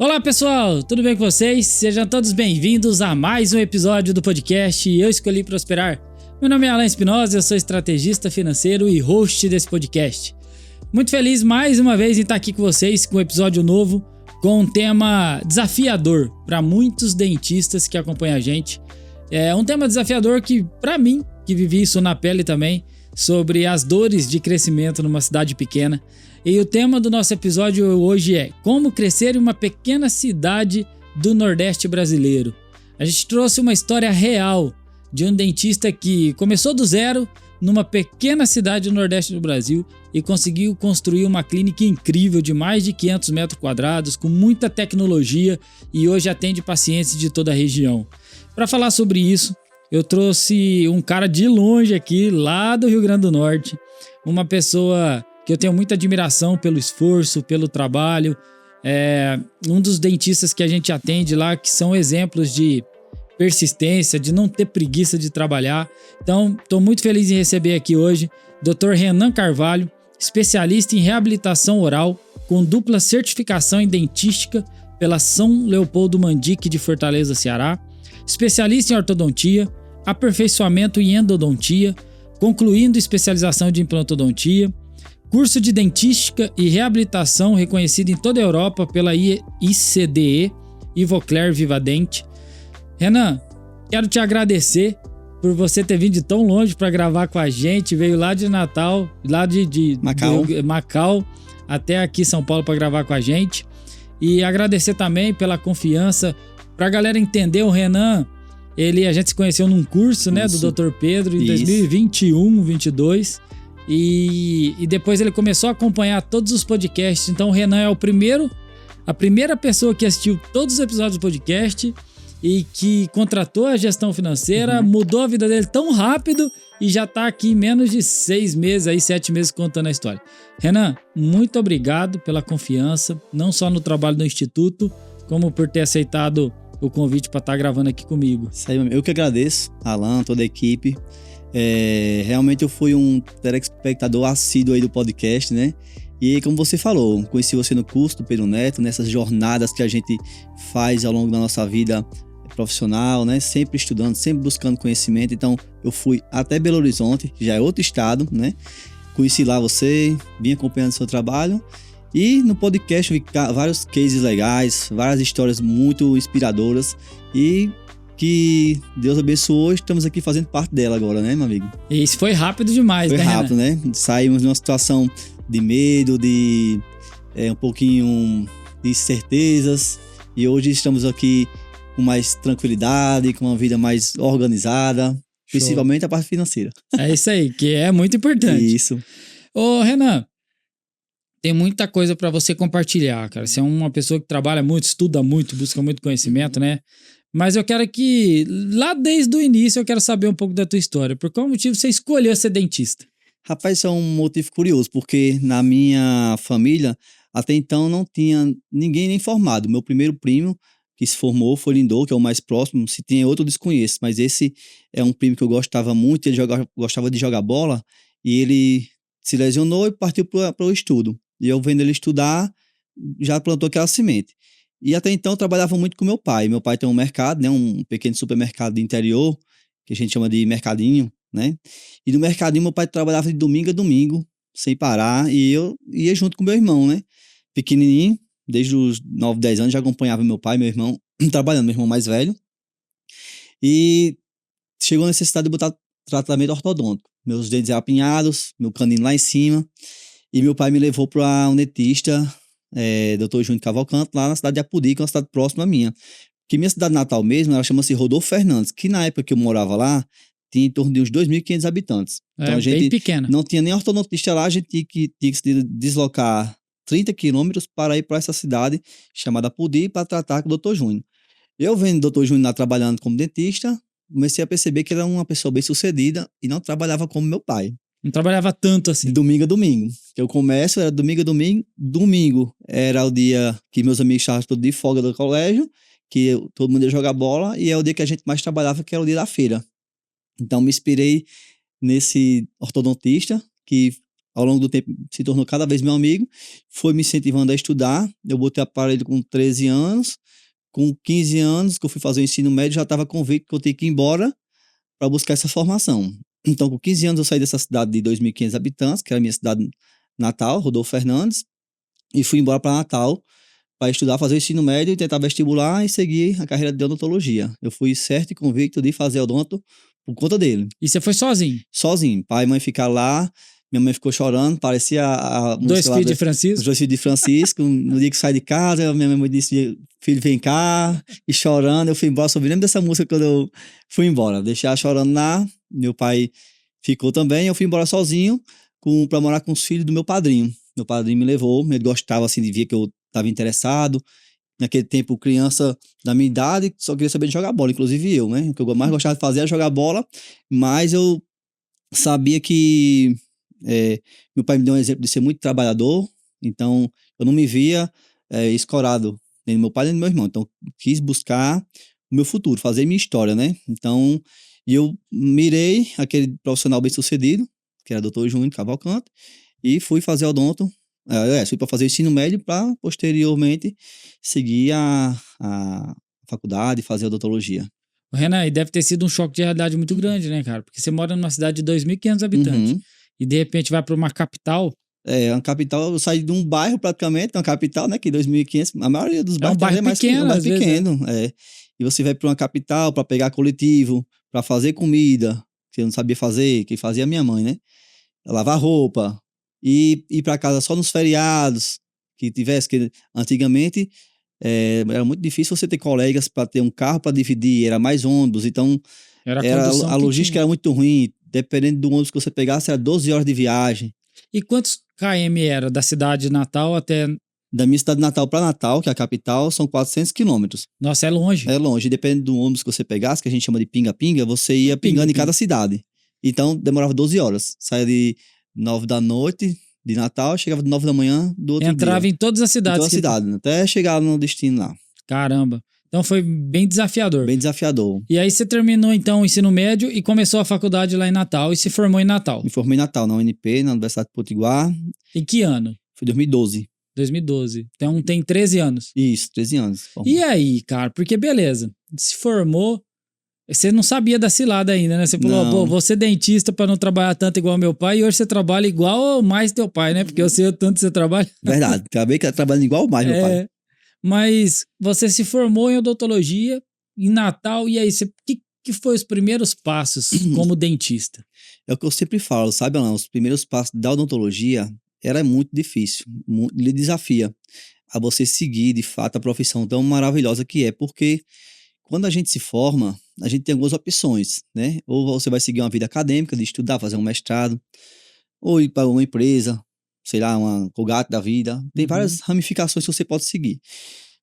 Olá pessoal, tudo bem com vocês? Sejam todos bem-vindos a mais um episódio do podcast Eu Escolhi Prosperar. Meu nome é Alan Espinosa, eu sou estrategista financeiro e host desse podcast. Muito feliz mais uma vez em estar aqui com vocês com um episódio novo, com um tema desafiador para muitos dentistas que acompanham a gente. É um tema desafiador que, para mim, que vivi isso na pele também, sobre as dores de crescimento numa cidade pequena. E o tema do nosso episódio hoje é como crescer em uma pequena cidade do Nordeste brasileiro. A gente trouxe uma história real de um dentista que começou do zero numa pequena cidade do Nordeste do Brasil e conseguiu construir uma clínica incrível de mais de 500 metros quadrados, com muita tecnologia, e hoje atende pacientes de toda a região. Para falar sobre isso, eu trouxe um cara de longe aqui, lá do Rio Grande do Norte, uma pessoa que eu tenho muita admiração pelo esforço, pelo trabalho, um dos dentistas que a gente atende lá, que são exemplos de persistência, de não ter preguiça de trabalhar. Então, estou muito feliz em receber aqui hoje Dr. Renan Carvalho, especialista em reabilitação oral, com dupla certificação em dentística pela São Leopoldo Mandique de Fortaleza, Ceará, especialista em ortodontia, aperfeiçoamento em endodontia, concluindo especialização de implantodontia, curso de dentística e reabilitação reconhecido em toda a Europa pela ICDE, Ivoclar Vivadente. Renan, quero te agradecer por você ter vindo de tão longe para gravar com a gente. Veio lá de Natal, lá de Macau, até aqui São Paulo para gravar com a gente. E agradecer também pela confiança. Para a galera entender, o Renan, a gente se conheceu num curso, né, do Dr. Pedro em 2021, 22. E depois ele começou a acompanhar todos os podcasts. Então o Renan é a primeira pessoa que assistiu todos os episódios do podcast e que contratou a gestão financeira, mudou a vida dele tão rápido e já tá aqui em menos de 6 meses, aí 7 meses contando a história. Renan, muito obrigado pela confiança, não só no trabalho do Instituto, como por ter aceitado o convite para estar gravando aqui comigo. Isso aí, eu que agradeço, Alan, toda a equipe. Realmente eu fui um telespectador assíduo aí do podcast, né? E como você falou, conheci você no curso do Pedro Neto, nessas jornadas que a gente faz ao longo da nossa vida profissional, né? Sempre estudando, sempre buscando conhecimento. Então eu fui até Belo Horizonte, que já é outro estado, né? Conheci lá você, vim acompanhando o seu trabalho. E no podcast eu vi vários cases legais, várias histórias muito inspiradoras e que Deus abençoou, estamos aqui fazendo parte dela agora, né, meu amigo? Isso foi rápido demais, né? Foi rápido, né? Saímos de uma situação de medo, de um pouquinho de incertezas, e hoje estamos aqui com mais tranquilidade, com uma vida mais organizada, principalmente a parte financeira. É isso aí, que é muito importante. Isso. Ô, Renan, tem muita coisa para você compartilhar, cara. Você é uma pessoa que trabalha muito, estuda muito, busca muito conhecimento, né? Mas eu quero que, lá desde o início, eu quero saber um pouco da tua história. Por qual motivo você escolheu ser dentista? Rapaz, isso é um motivo curioso, porque na minha família, até então, não tinha ninguém nem formado. Meu primeiro primo que se formou foi Lindor, que é o mais próximo. Se tem outro, eu desconheço. Mas esse é um primo que eu gostava muito, ele gostava de jogar bola, e ele se lesionou e partiu para o estudo. E eu vendo ele estudar, já plantou aquela semente. E até então eu trabalhava muito com meu pai. Meu pai tem um mercado, né, um pequeno supermercado de interior, que a gente chama de mercadinho, né? E no mercadinho meu pai trabalhava de domingo a domingo, sem parar, e eu ia junto com meu irmão, né? Pequenininho, desde os 9, 10 anos já acompanhava meu pai e meu irmão trabalhando, meu irmão mais velho. E chegou a necessidade de botar tratamento ortodôntico. Meus dentes apinhados, meu canino lá em cima, e meu pai me levou para um dentista, Dr. Júnior Cavalcante, lá na cidade de Apodi, que é uma cidade próxima à minha. Que minha cidade natal mesmo, ela chama-se Rodolfo Fernandes, que na época que eu morava lá, tinha em torno de uns 2.500 habitantes. Então a gente bem pequena. Não tinha nem ortodontista lá, a gente tinha que se deslocar 30 quilômetros para ir para essa cidade chamada Apodi para tratar com o Dr. Júnior. Eu vendo o Dr. Júnior lá trabalhando como dentista, comecei a perceber que ele era uma pessoa bem sucedida e não trabalhava como meu pai. Não trabalhava tanto assim. De domingo a domingo. Eu começo, era domingo a domingo. Domingo era o dia que meus amigos estavam todos de folga do colégio, que todo mundo ia jogar bola, e é o dia que a gente mais trabalhava, que era o dia da feira. Então me inspirei nesse ortodontista, que ao longo do tempo se tornou cada vez meu amigo, foi me incentivando a estudar. Eu botei aparelho com 13 anos, com 15 anos que eu fui fazer o ensino médio, já estava convicto que eu tinha que ir embora para buscar essa formação. Então, com 15 anos eu saí dessa cidade de 2.500 habitantes, que era a minha cidade natal, Rodolfo Fernandes, e fui embora para Natal para estudar, fazer o ensino médio, tentar vestibular e seguir a carreira de odontologia. Eu fui certo e convicto de fazer odonto por conta dele. E você foi sozinho? Sozinho. Pai e mãe ficaram lá, minha mãe ficou chorando, parecia a Dois filhos de Francisco? Os dois filhos de Francisco. No dia que saí de casa, minha mãe disse, filho, vem cá, e chorando. Eu fui embora, só me lembro dessa música quando eu fui embora. Deixei ela chorando lá, meu pai ficou também, eu fui embora sozinho para morar com os filhos do meu padrinho. Meu padrinho me levou, ele gostava assim de ver que eu estava interessado. Naquele tempo, criança da minha idade só queria saber de jogar bola, inclusive eu, né? O que eu mais gostava de fazer era jogar bola, mas eu sabia que meu pai me deu um exemplo de ser muito trabalhador, então eu não me via escorado, nem do meu pai nem do meu irmão. Então, quis buscar o meu futuro, fazer minha história, né? Então, eu mirei aquele profissional bem-sucedido, que era Dr. Júnior Cavalcante, e fui fazer odonto. Fui para fazer ensino médio para posteriormente seguir a faculdade e fazer odontologia. Renan, e deve ter sido um choque de realidade muito grande, né, cara? Porque você mora numa cidade de 2.500 habitantes e de repente vai para uma capital. Uma capital, eu saí de um bairro praticamente, uma capital, né, que 2.500, a maioria dos bairros um bairro pequeno, é um bairro pequeno, vezes, E você vai para uma capital para pegar coletivo, para fazer comida, que eu não sabia fazer, que fazia a minha mãe, né? Lavar roupa, e ir para casa só nos feriados, que antigamente era muito difícil você ter colegas para ter um carro para dividir, era mais ônibus, então a logística era muito ruim, dependendo do ônibus que você pegasse, era 12 horas de viagem. E quantos km era da cidade de Natal até... Da minha cidade de Natal para Natal, que é a capital, são 400 quilômetros. Nossa, é longe. É longe, dependendo do ônibus que você pegasse, que a gente chama de pinga-pinga, você ia pingando em cada cidade. Então, demorava 12 horas. Saía de 9 da noite de Natal, chegava de 9 da manhã do outro dia. Entrava em todas as cidades. Em todas as cidades, até chegar no destino lá. Caramba. Então foi bem desafiador. Bem desafiador. E aí você terminou então o ensino médio e começou a faculdade lá em Natal e se formou em Natal. Me formei em Natal, na UNP, na Universidade de Potiguar. Em que ano? Foi 2012. 2012. Então tem 13 anos. Isso, 13 anos. Formou. E aí, cara, porque beleza, se formou, você não sabia da cilada ainda, né? Você falou, pô, vou ser dentista pra não trabalhar tanto igual meu pai, e hoje você trabalha igual ou mais teu pai, né? Porque eu sei o tanto que você trabalha. Verdade, acabei trabalhando igual ou mais meu pai. Mas você se formou em odontologia em Natal, e aí, que foi os primeiros passos como dentista? É o que eu sempre falo, sabe, Alan? Os primeiros passos da odontologia era muito difícil, lhe desafia a você seguir, de fato, a profissão tão maravilhosa que é, porque quando a gente se forma, a gente tem algumas opções, né? Ou você vai seguir uma vida acadêmica, de estudar, fazer um mestrado, ou ir para uma empresa, sei lá, uma Colgate da vida. Tem várias ramificações que você pode seguir.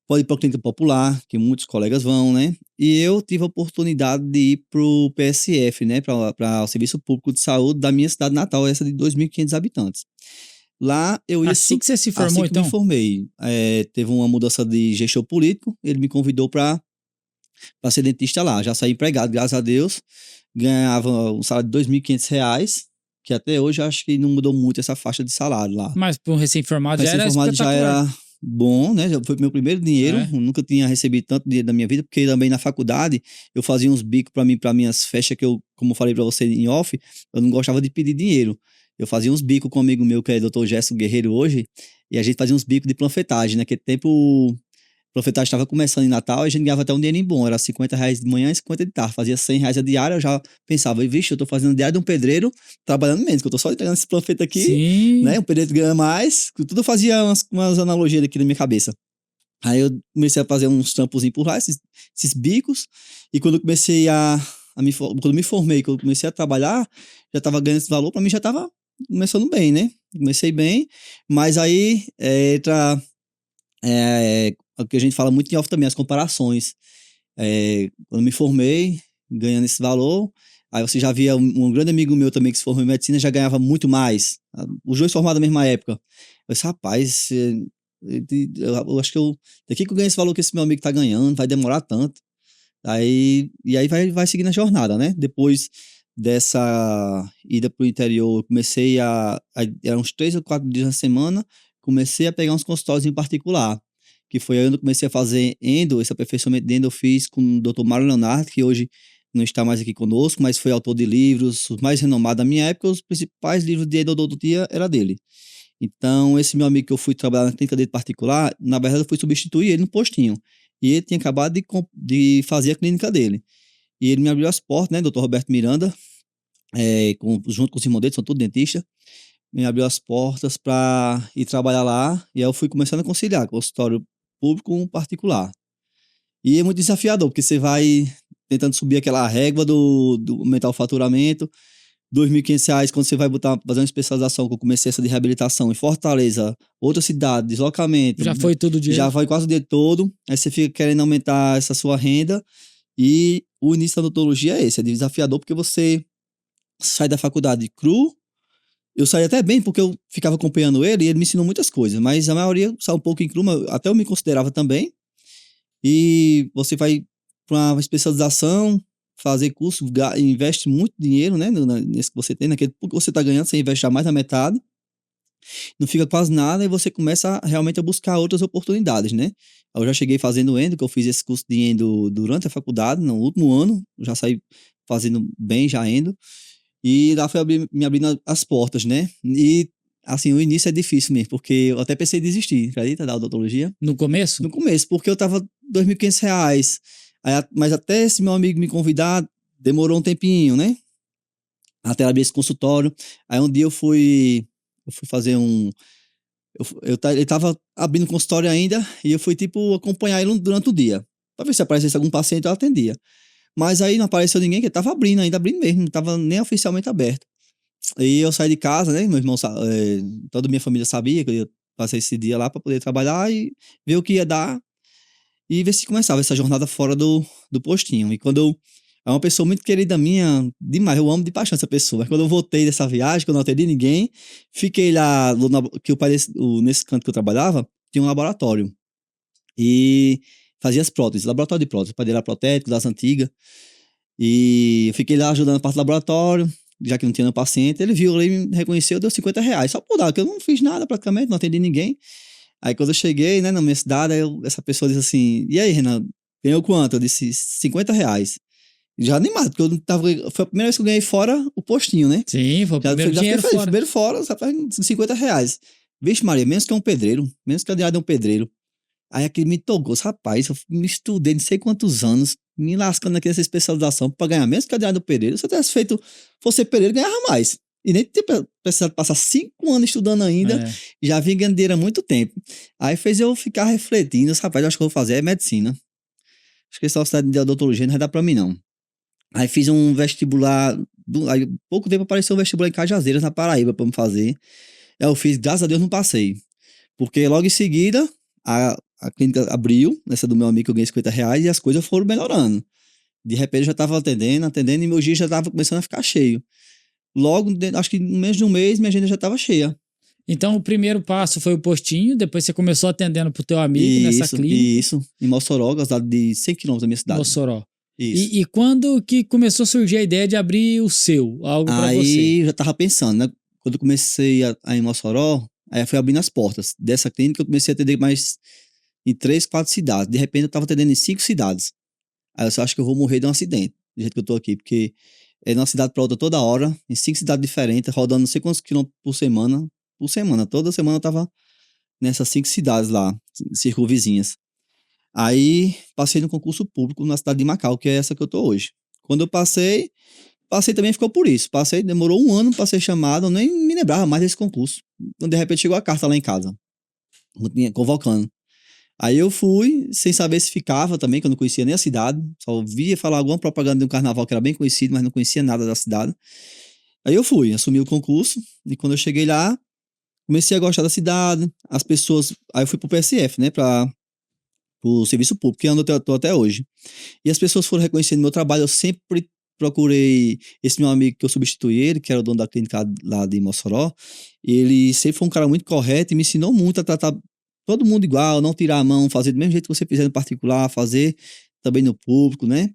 Pode ir para a clínica popular, que muitos colegas vão, né? E eu tive a oportunidade de ir para o PSF, né? Para o Serviço Público de Saúde da minha cidade natal, essa de 2.500 habitantes. Lá eu ia... Assim que você se formou, então? Assim que me formei. Teve uma mudança de gestor político, ele me convidou para ser dentista lá. Já saí empregado, graças a Deus. Ganhava um salário de R$2.500, que até hoje acho que não mudou muito essa faixa de salário lá. Mas para um recém-formado já era espetacular. Já era bom, né? Já foi meu primeiro dinheiro. Eu nunca tinha recebido tanto dinheiro da minha vida, porque também na faculdade eu fazia uns bicos para minhas festas que eu, como eu falei para você em off, eu não gostava de pedir dinheiro. Eu fazia uns bicos com um amigo meu, que é o Dr. Gerson Guerreiro hoje, e a gente fazia uns bicos de panfletagem. Naquele tempo, o panfletagem estava começando em Natal, e a gente ganhava até um dinheirinho bom. Era R$50 de manhã e 50 de tarde. Fazia R$100 a diária, eu já pensava, vixe, eu tô fazendo diária de um pedreiro, trabalhando menos, que eu tô só entregando esse panfleto aqui. Sim. Né? Um pedreiro ganha mais. Tudo eu fazia umas analogias aqui na minha cabeça. Aí eu comecei a fazer uns trampozinhos por lá, esses bicos, e quando eu comecei quando eu me formei, quando eu comecei a trabalhar, já tava ganhando esse valor, para mim já tava começando bem, né? Comecei bem, mas aí entra o que a gente fala muito em off também, as comparações. Quando me formei, ganhando esse valor, aí você já via um grande amigo meu também que se formou em medicina, já ganhava muito mais. Os dois formados na mesma época. Eu disse, rapaz, eu acho que daqui que eu ganho esse valor que esse meu amigo tá ganhando, vai demorar tanto. E aí vai seguindo a jornada, né? Depois dessa ida para o interior, eu comecei eram uns 3 ou 4 dias na semana, comecei a pegar uns consultórios em particular, que foi aí onde eu comecei a fazer endo, esse aperfeiçoamento de endo eu fiz com o Dr. Mário Leonardo, que hoje não está mais aqui conosco, mas foi autor de livros, os mais renomados da minha época, os principais livros de endodontia era dele. Então, esse meu amigo que eu fui trabalhar na clínica dele particular, na verdade eu fui substituir ele no postinho, e ele tinha acabado de fazer a clínica dele. E ele me abriu as portas, né, Dr. Roberto Miranda, junto com os irmãos dele, são todos dentistas, me abriu as portas para ir trabalhar lá, e aí eu fui começando a conciliar consultório público com particular. E é muito desafiador, porque você vai tentando subir aquela régua do aumentar o faturamento, R$ 2.500 quando você vai fazer uma especialização, que eu comecei essa de reabilitação em Fortaleza, outra cidade, deslocamento. Já foi todo dia? Já foi quase o dia todo, aí você fica querendo aumentar essa sua renda, e o início da odontologia é esse, é desafiador, porque você sai da faculdade cru. Eu saí até bem, porque eu ficava acompanhando ele e ele me ensinou muitas coisas, mas a maioria sai um pouco em cru, até eu me considerava também. E você vai para uma especialização, fazer curso, investe muito dinheiro, né, nesse que você tem, naquele que você está ganhando, você investe já mais da metade, não fica quase nada, e você começa realmente a buscar outras oportunidades, né? Eu já cheguei fazendo endo, que eu fiz esse curso de endo durante a faculdade, no último ano, já saí fazendo bem já endo, e lá foi me abrindo as portas, né? E, assim, o início é difícil mesmo, porque eu até pensei em desistir, acredita, da odontologia? No começo? No começo, porque eu tava R$ 2.500, mas até esse meu amigo me convidar, demorou um tempinho, né? Até abrir esse consultório. Aí um dia eu fui fazer ele tava abrindo consultório ainda, e eu fui, tipo, acompanhar ele durante o dia, pra ver se aparecesse algum paciente, eu atendia. Mas aí não apareceu ninguém, que ele tava abrindo ainda, abrindo mesmo, não tava nem oficialmente aberto. E eu saí de casa, né? Meu irmão, toda a minha família sabia que eu ia passar esse dia lá para poder trabalhar e ver o que ia dar e ver se começava essa jornada fora do postinho. E é uma pessoa muito querida minha, demais, eu amo de paixão essa pessoa. Mas quando eu voltei dessa viagem, quando eu não atendi ninguém, fiquei lá, que nesse canto que eu trabalhava, tinha um laboratório. E fazia as próteses, laboratório de próteses, padeira protético, das antigas. E eu fiquei lá ajudando a parte do laboratório, já que não tinha nenhum paciente. Ele viu ali, me reconheceu, deu R$ 50, só por dar, que eu não fiz nada praticamente, não atendi ninguém. Aí quando eu cheguei, né, na minha cidade, essa pessoa disse assim, e aí, Renan, ganhou quanto? Eu disse R$ 50. Já animado, porque foi a primeira vez que eu ganhei fora o postinho, né? Sim, foi o primeiro dinheiro fora. Primeiro fora, R$ 50. Vixe Maria, menos que um pedreiro, menos que a diária de um pedreiro. Aí aquele me tocou, rapaz, eu me estudei não sei quantos anos, me lascando aqui nessa especialização pra ganhar menos que a diária do pedreiro. Se eu tivesse fosse pedreiro, ganhava mais. E nem ter precisado passar 5 anos estudando ainda, já vinha ganhando dinheiro há muito tempo. Aí fez eu ficar refletindo, rapaz, eu acho que eu vou fazer medicina. Acho que essa cidade de odontologia não vai dar pra mim, não. Aí fiz um vestibular, aí pouco tempo apareceu um vestibular em Cajazeiras, na Paraíba, pra me fazer. Aí eu fiz, graças a Deus não passei. Porque logo em seguida, a clínica abriu, essa do meu amigo que eu ganhei R$ 50, e as coisas foram melhorando. De repente eu já estava atendendo, e meu dia já estava começando a ficar cheio. Logo, acho que no menos de um mês, minha agenda já estava cheia. Então o primeiro passo foi o postinho, depois você começou atendendo pro teu amigo nessa clínica. Isso, em Mossoró, a cidade de 100 km da minha cidade. Mossoró. Isso. E quando que começou a surgir a ideia de abrir o seu, algo pra você? Aí eu já tava pensando, né? Quando eu comecei a ir em Mossoró, aí eu fui abrindo as portas dessa clínica, eu comecei a atender mais em 3, 4 cidades. De repente eu tava atendendo em 5 cidades. Aí eu só acho que eu vou morrer de um acidente, do jeito que eu tô aqui, porque é de uma cidade pra outra toda hora, em 5 cidades diferentes, rodando não sei quantos quilômetros por semana. Toda semana eu tava nessas 5 cidades lá, circunvizinhas. Aí passei no concurso público na cidade de Macau, que é essa que eu tô hoje. Quando eu passei também ficou por isso. Demorou 1 ano pra ser chamado, eu nem me lembrava mais desse concurso. Quando de repente chegou a carta lá em casa, convocando. Aí eu fui, sem saber se ficava também, que eu não conhecia nem a cidade, só via falar alguma propaganda de um carnaval que era bem conhecido, mas não conhecia nada da cidade. Aí eu fui, assumi o concurso, e quando eu cheguei lá, comecei a gostar da cidade, as pessoas. Aí eu fui pro PSF, né, pro serviço público, que é onde eu tô até hoje. E as pessoas foram reconhecendo meu trabalho, eu sempre procurei esse meu amigo que eu substituí ele, que era o dono da clínica lá de Mossoró. Ele sempre foi um cara muito correto e me ensinou muito a tratar todo mundo igual, não tirar a mão, fazer do mesmo jeito que você fizer no particular, fazer também no público, né?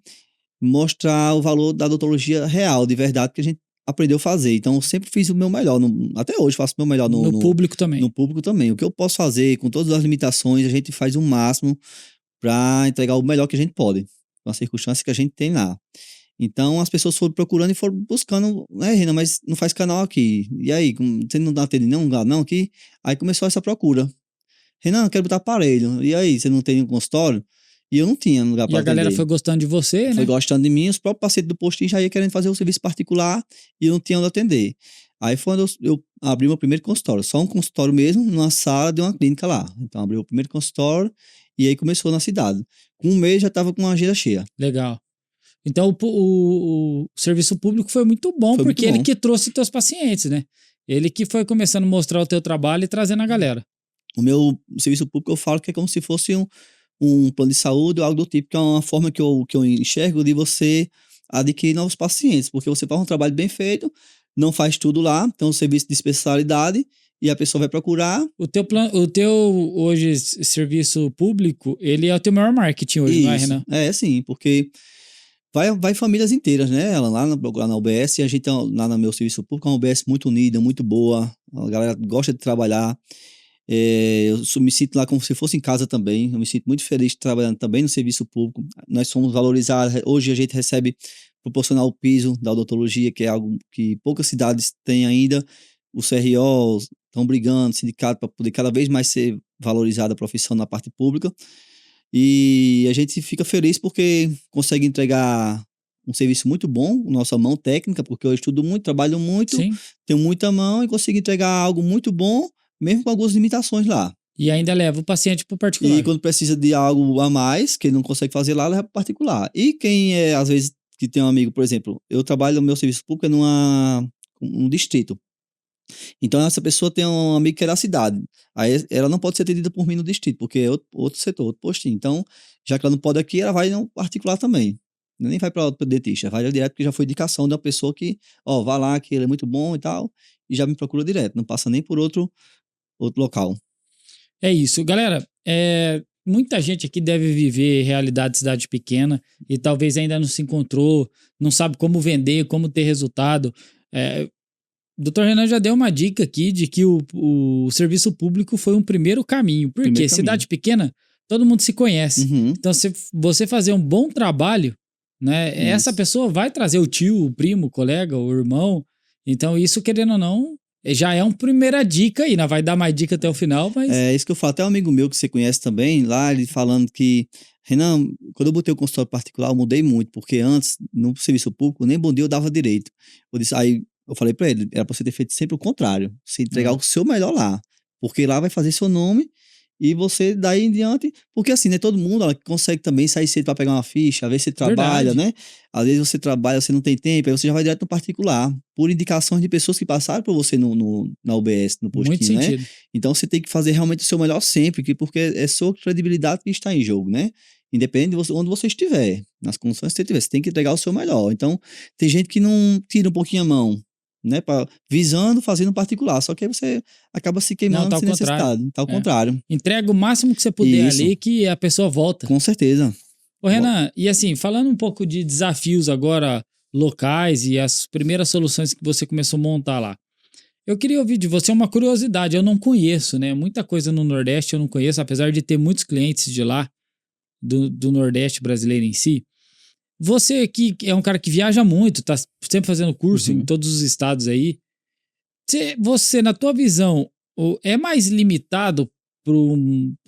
mostrar o valor da odontologia real, de verdade, que a gente aprendeu a fazer. Então, eu sempre fiz o meu melhor. Até hoje faço o meu melhor No público também. No público também. O que eu posso fazer, com todas as limitações, a gente faz o máximo para entregar o melhor que a gente pode, com as circunstâncias que a gente tem lá. Então, as pessoas foram procurando e foram buscando, né, Renan, mas não faz canal aqui. E aí, você não atende nenhum lugar não aqui? Aí começou essa procura. Renan, eu quero botar aparelho. E aí, você não tem um consultório? E eu não tinha lugar E para a galera atender. foi gostando de você, né? Foi gostando de mim, os próprios pacientes do postinho já iam querendo fazer o serviço particular e eu não tinha onde atender. Aí foi onde eu abri meu primeiro consultório, só um consultório mesmo, numa sala de uma clínica lá. Então, abri o primeiro consultório e aí começou na cidade. Com um mês já estava com uma agenda cheia. Legal. Então, o serviço público foi muito bom, Foi muito porque ele bom. que trouxe teus pacientes, né? Ele que foi começando a mostrar o teu trabalho e trazendo a galera. O meu serviço público eu falo que é como se fosse um plano de saúde ou algo do tipo, que é uma forma que eu enxergo de você adquirir novos pacientes, porque você faz um trabalho bem feito, não faz tudo lá, tem um serviço de especialidade e a pessoa vai procurar. O teu hoje serviço público, ele é o teu maior marketing hoje, não é, Isso, Renan? sim, porque vai famílias inteiras, né? Ela lá na UBS, e a gente lá no meu serviço público é uma UBS muito unida, muito boa, a galera gosta de trabalhar. Me sinto lá como se fosse em casa também. Eu me sinto muito feliz trabalhando também no serviço público. Nós somos valorizados. Hoje a gente recebe proporcional o piso da odontologia, que é algo que poucas cidades têm ainda. Os CRO estão brigando, sindicato, para poder cada vez mais ser valorizada a profissão na parte pública. E a gente fica feliz porque consegue entregar um serviço muito bom, nossa mão técnica, porque eu estudo muito, trabalho muito, Sim. tenho muita mão e consigo entregar algo muito bom, mesmo com algumas limitações lá. E ainda leva o paciente para o particular. E quando precisa de algo a mais, que ele não consegue fazer lá, leva para particular. E quem é, às vezes, que tem um amigo, por exemplo, eu trabalho no meu serviço público um distrito. Então, essa pessoa tem um amigo que é da cidade. Aí ela não pode ser atendida por mim no distrito, porque é outro setor, outro postinho. Então, já que ela não pode aqui, ela vai no particular também. Nem vai para outro dentista, vai direto, porque já foi indicação de uma pessoa que, ó, vai lá, que ele é muito bom e tal, e já me procura direto, não passa nem por outro local. É isso. Galera, muita gente aqui deve viver realidade de cidade pequena e talvez ainda não se encontrou, não sabe como vender, como ter resultado. O Dr. Renan já deu uma dica aqui de que o serviço público foi um primeiro caminho. Por quê? Cidade pequena, todo mundo se conhece. Uhum. Então, se você fazer um bom trabalho, né, essa pessoa vai trazer o tio, o primo, o colega, o irmão. Então, isso, querendo ou não, já é uma primeira dica aí, não vai dar mais dica até o final, mas... É isso que eu falo. Até um amigo meu que você conhece também, lá, ele falando que, Renan, quando eu botei o consultório particular, eu mudei muito, porque antes, no serviço público, nem bom dia eu dava direito. Aí eu falei pra ele, era pra você ter feito sempre o contrário, você entregar o seu melhor lá, porque lá vai fazer seu nome e você daí em diante, porque assim, né, todo mundo consegue também sair cedo pra pegar uma ficha, às vezes você trabalha, Verdade. né? Às vezes você trabalha, você não tem tempo, aí você já vai direto no particular, por indicações de pessoas que passaram por você na UBS, no Muito postinho, né? sentido. Então você tem que fazer realmente o seu melhor sempre, porque é sua credibilidade que está em jogo, né? Independente de onde você estiver, nas condições que você tiver, você tem que entregar o seu melhor. Então, tem gente que não tira um pouquinho a mão, né? Visando, fazendo particular. Só que aí você acaba se Não, queimando tá ao sem contrário. necessidade. Tá ao contrário. Entrega o máximo que você puder Isso. ali que a pessoa volta. Com certeza. Ô, Renan, e assim, falando um pouco de desafios agora locais e as primeiras soluções que você começou a montar lá. Eu queria ouvir de você uma curiosidade, eu não conheço, né? Muita coisa no Nordeste eu não conheço, apesar de ter muitos clientes de lá, do Nordeste brasileiro em si. Você que é um cara que viaja muito, tá sempre fazendo curso em todos os estados aí. Você, na tua visão, é mais limitado para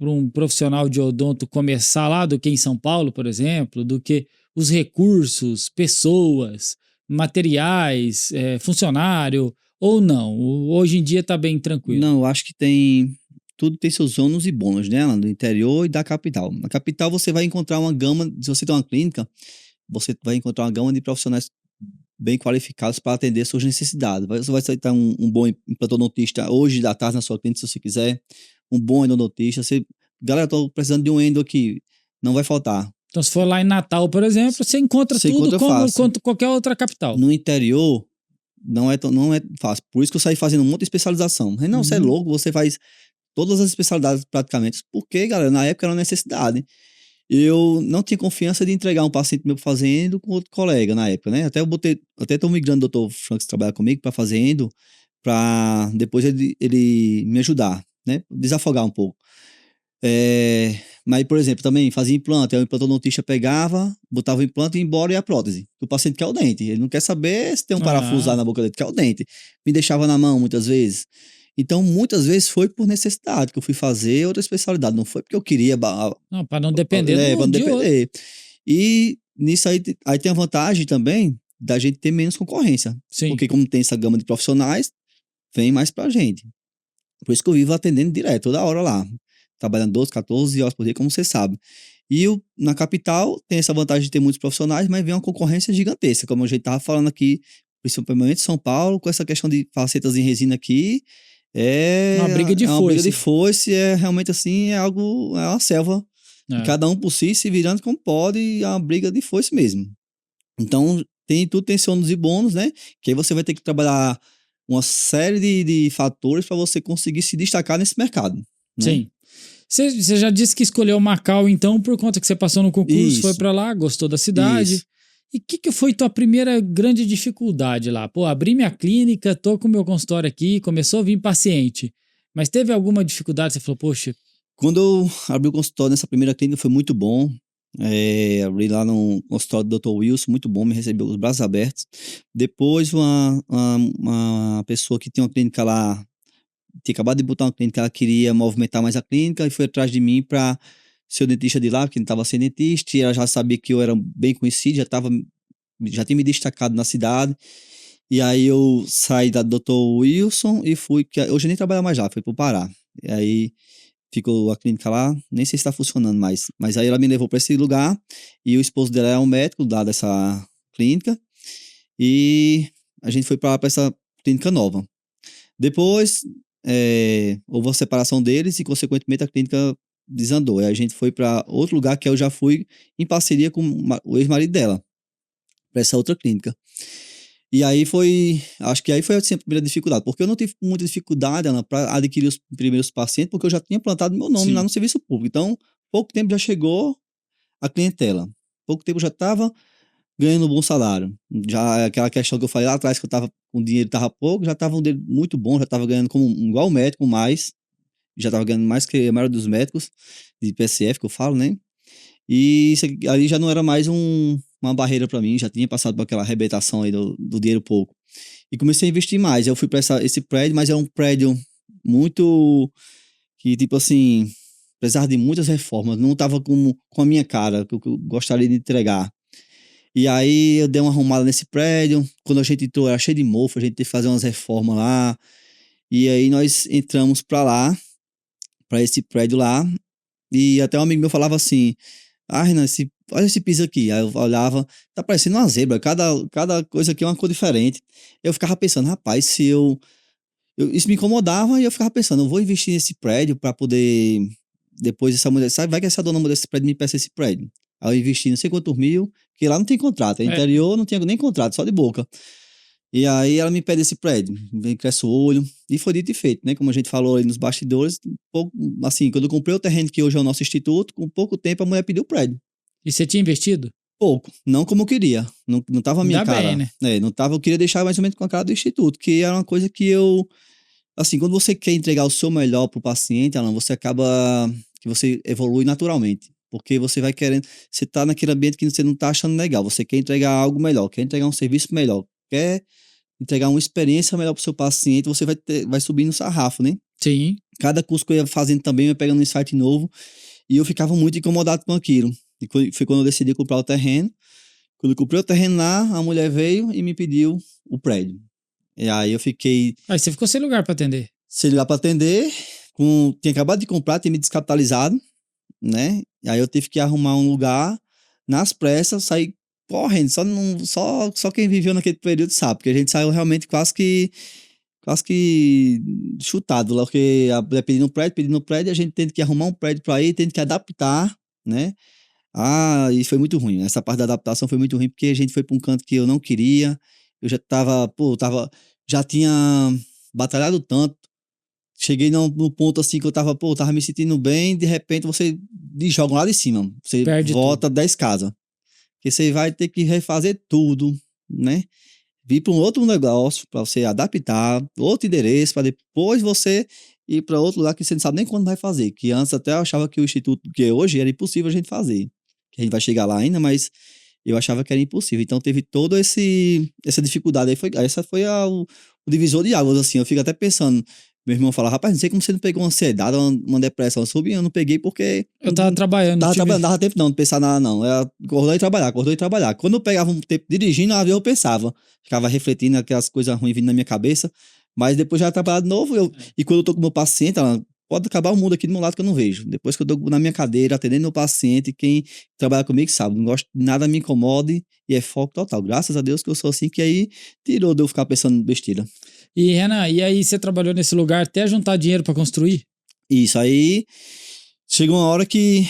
um profissional de odonto começar lá do que em São Paulo, por exemplo, do que os recursos, pessoas, materiais, funcionário, ou não? Hoje em dia tá bem tranquilo. Não, eu acho que tudo tem seus ônus e bônus, né? Do interior e da capital. Na capital você vai encontrar uma gama, se você tem uma clínica, você vai encontrar uma gama de profissionais bem qualificados para atender suas necessidades. Você vai aceitar um bom implantodontista hoje à tarde na sua clínica, se você quiser, um bom endodontista. Galera, tô precisando de um endo aqui, não vai faltar. Então, se for lá em Natal, por exemplo, você encontra tudo quanto qualquer outra capital. No interior, não é fácil. Por isso que eu saí fazendo um monte de especialização. Não, você é louco, você faz todas as especialidades praticamente. Porque, galera, na época era uma necessidade. eu não tinha confiança de entregar um paciente meu para fazendo com outro colega na época, né? Até tô migrando o doutor Franks trabalhar comigo para fazendo, para depois ele me ajudar, né? Desafogar um pouco. Mas, por exemplo, também fazia implante, aí o implantodontista pegava, botava o implante e ia embora e a prótese. O paciente quer o dente, ele não quer saber se tem um parafuso lá Ah, na boca dele, quer o dente. Me deixava na mão muitas vezes. Então, muitas vezes foi por necessidade que eu fui fazer outra especialidade, não foi porque eu queria, não, para não depender pra não de outro. depender. E nisso aí tem a vantagem também da gente ter menos concorrência, Sim, porque como tem essa gama de profissionais, vem mais pra gente. Por isso que eu vivo atendendo direto, toda hora lá. Trabalhando 12, 14 horas por dia, como você sabe. E na capital tem essa vantagem de ter muitos profissionais, mas vem uma concorrência gigantesca, como a gente estava falando aqui, principalmente em São Paulo, com essa questão de facetas em resina aqui, uma briga de é uma briga de foice. foice, é realmente assim, é uma selva, e É, cada um por si se virando como pode, e é uma briga de foice mesmo. Então, tudo tem seus ônus e bônus, né? Que aí você vai ter que trabalhar uma série de fatores para você conseguir se destacar nesse mercado, né? sim. Você já disse que escolheu Macau, então, por conta que você passou no concurso, foi Isso, para lá, gostou da cidade. isso. E o que foi tua primeira grande dificuldade lá? Pô, abri minha clínica, tô com o meu consultório aqui, começou a vir paciente. Mas teve alguma dificuldade? Você falou, poxa, Quando eu abri o consultório nessa primeira clínica, foi muito bom. Abri lá no consultório do Dr. Wilson, muito bom, me recebeu os braços abertos. Depois, uma pessoa que tinha uma clínica lá, tinha acabado de botar uma clínica, ela queria movimentar mais a clínica e foi atrás de mim para ser o dentista de lá, porque não estava sendo dentista, e ela já sabia que eu era bem conhecido, já tinha me destacado na cidade. E aí eu saí da Dr. Wilson e fui, que hoje eu nem trabalho mais lá, fui pro Pará. E aí ficou a clínica lá, nem sei se está funcionando mais. Mas aí ela me levou para esse lugar e o esposo dela é um médico lá dessa clínica e a gente foi para essa clínica nova. Depois houve a separação deles e, consequentemente, a clínica desandou. Aí a gente foi para outro lugar que eu já fui em parceria com o ex-marido dela, para essa outra clínica. E aí acho que aí foi assim, a primeira dificuldade, porque eu não tive muita dificuldade, Ana, para adquirir os primeiros pacientes, porque eu já tinha plantado meu nome lá sim. no serviço público. Então, pouco tempo já chegou a clientela. Pouco tempo eu já estava ganhando um bom salário. Já aquela questão que eu falei lá atrás, que eu tava, o dinheiro estava pouco, já estava um dinheiro muito bom, já estava ganhando como igual médico, mais, já estava ganhando mais que a maioria dos médicos de PSF, que eu falo, né? E isso ali já não era mais uma barreira para mim, já tinha passado por aquela arrebentação aí do dinheiro pouco. E comecei a investir mais. Eu fui para esse prédio, mas é um prédio muito que, tipo assim, precisava de muitas reformas, não estava com a minha cara, que eu gostaria de entregar. E aí eu dei uma arrumada nesse prédio. Quando a gente entrou, era cheio de mofo, a gente teve que fazer umas reformas lá. E aí nós entramos para lá, para esse prédio lá. E até um amigo meu falava assim: Ah, Renan, olha esse piso aqui. Aí eu olhava, tá parecendo uma zebra, cada coisa aqui é uma cor diferente. Eu ficava pensando, rapaz, se isso me incomodava e eu ficava pensando, eu vou investir nesse prédio para poder, depois essa mulher, sabe, vai que essa dona desse prédio me peça esse prédio. Aí eu investi não sei quantos mil, que lá não tem contrato, é É, interior, não tinha nem contrato, só de boca. E aí ela me pede esse prédio, vem, cresce o olho, e foi dito e feito, né? Como a gente falou aí nos bastidores, pouco, assim, quando eu comprei o terreno que hoje é o nosso instituto, com pouco tempo a mulher pediu o prédio. e você tinha investido? Pouco, não como eu queria, não tava a minha Ainda bem, cara, né? não tava, eu queria deixar mais ou menos com a cara do instituto, que era uma coisa que eu, assim, quando você quer entregar o seu melhor pro paciente, Alan, você acaba, que você evolui naturalmente, porque você vai querendo, você tá naquele ambiente que você não tá achando legal, você quer entregar algo melhor, quer entregar um serviço melhor, quer entregar uma experiência melhor pro seu paciente, você vai subindo o sarrafo, né? Sim. Cada curso que eu ia fazendo também, eu ia pegando um insight novo, e eu ficava muito incomodado com aquilo. E foi quando eu decidi comprar o terreno. Quando eu comprei o terreno lá, a mulher veio e me pediu o prédio. E aí eu fiquei Aí você ficou sem lugar para atender. sem lugar para atender, tinha acabado de comprar, tinha me descapitalizado, né? E aí eu tive que arrumar um lugar nas pressas, sair correndo. Só quem viveu naquele período sabe, porque a gente saiu realmente quase que chutado lá, porque a mulher pedindo um prédio, a gente tendo que arrumar um prédio para ir, tendo que adaptar, né? Ah, e foi muito ruim. Essa parte da adaptação foi muito ruim, porque a gente foi para um canto que eu não queria. Eu já tava, já tinha batalhado tanto cheguei no ponto assim que eu tava me sentindo bem, de repente você joga lá de cima. Você Perde volta 10 casas. Porque você vai ter que refazer tudo, né? Vir para um outro negócio, para você adaptar, outro endereço, para depois você ir para outro lugar que você não sabe nem quando vai fazer. Que antes até eu achava que o instituto, que hoje era impossível a gente fazer. Que a gente vai chegar lá ainda, mas eu achava que era impossível. Então teve toda essa dificuldade aí. Essa foi o divisor de águas, assim. Eu fico até pensando. Meu irmão fala, rapaz, não sei como você não pegou uma ansiedade, uma depressão. Eu não peguei porque. Eu tava trabalhando. Não dava tempo não de pensar nada, não. Era acordou e trabalhar. Quando eu pegava um tempo dirigindo, às vezes eu pensava. Ficava refletindo aquelas coisas ruins vindo na minha cabeça. Mas depois já trabalhar de novo. E quando eu tô com o meu paciente, ela, pode acabar o mundo aqui do meu lado que eu não vejo. Depois que eu tô na minha cadeira, atendendo meu paciente, quem trabalha comigo sabe. Não gosto de nada me incomode e é foco total. Graças a Deus que eu sou assim, que aí tirou de eu ficar pensando besteira. E, Renan, e aí você trabalhou nesse lugar até juntar dinheiro pra construir? Isso, aí chegou uma hora que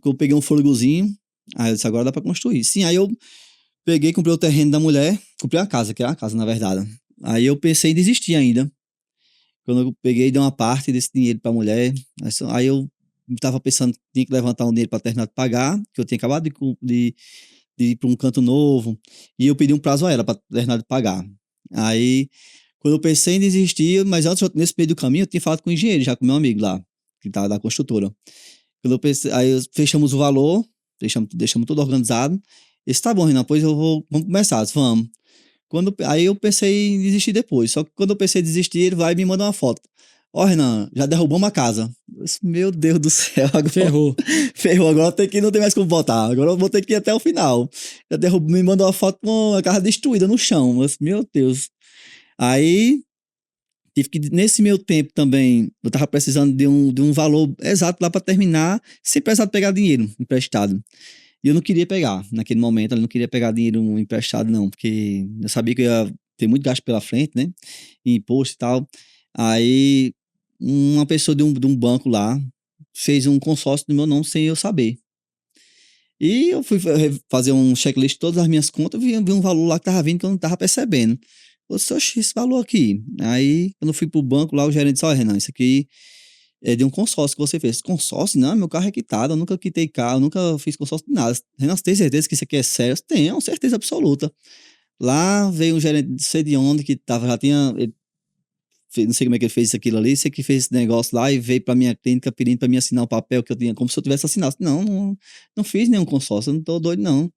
eu peguei um fôlegozinho, aí eu disse, agora dá pra construir. Sim, aí eu peguei, comprei o terreno da mulher, comprei a casa, que é a casa, na verdade. Aí eu pensei em desistir ainda. Quando eu peguei e dei uma parte desse dinheiro pra mulher, aí eu tava pensando que tinha que levantar um dinheiro pra terminar de pagar, que eu tinha acabado de ir pra um canto novo, e eu pedi um prazo a ela pra terminar de pagar. Aí, quando eu pensei em desistir, mas antes, nesse meio do caminho, eu tinha falado com o engenheiro, já com meu amigo lá, que tá da construtora. Quando eu pensei, aí fechamos o valor, deixamos tudo organizado. Esse tá bom, Renan, pois vamos começar, vamos. Aí eu pensei em desistir depois. Só que quando eu pensei em desistir, ele vai e me manda uma foto. Ó, Renan, já derrubamos a casa. Eu disse, meu Deus do céu, agora. Ferrou. Ferrou, agora não tem mais como voltar. Agora eu vou ter que ir até o final. Me mandou uma foto com a casa destruída no chão. Eu disse, meu Deus. Aí, tive que, nesse meu tempo também, eu tava precisando de um valor exato lá para terminar, sem precisar pegar dinheiro emprestado. E eu não queria pegar, naquele momento, eu não queria pegar dinheiro emprestado, não, porque eu sabia que eu ia ter muito gasto pela frente, né? Em imposto e tal. Aí, uma pessoa de um banco lá fez um consórcio no meu nome sem eu saber. E eu fui fazer um checklist de todas as minhas contas, vi um valor lá que tava vindo que eu não tava percebendo. Eu disse, oxi, esse valor aqui. Aí, quando eu fui pro banco lá, o gerente disse, ó, Renan, isso aqui é de um consórcio que você fez. Consórcio? Não, meu carro é quitado, eu nunca quitei carro, eu nunca fiz consórcio de nada. Renan, você tem certeza que isso aqui é sério? Tenho, certeza absoluta. Lá veio um gerente, não sei de onde, que tava, já tinha, não sei como é que ele fez aquilo ali, sei que fez esse negócio lá e veio pra minha clínica pedindo pra mim assinar o papel que eu tinha, como se eu tivesse assinado. Não fiz nenhum consórcio, eu não tô doido, não.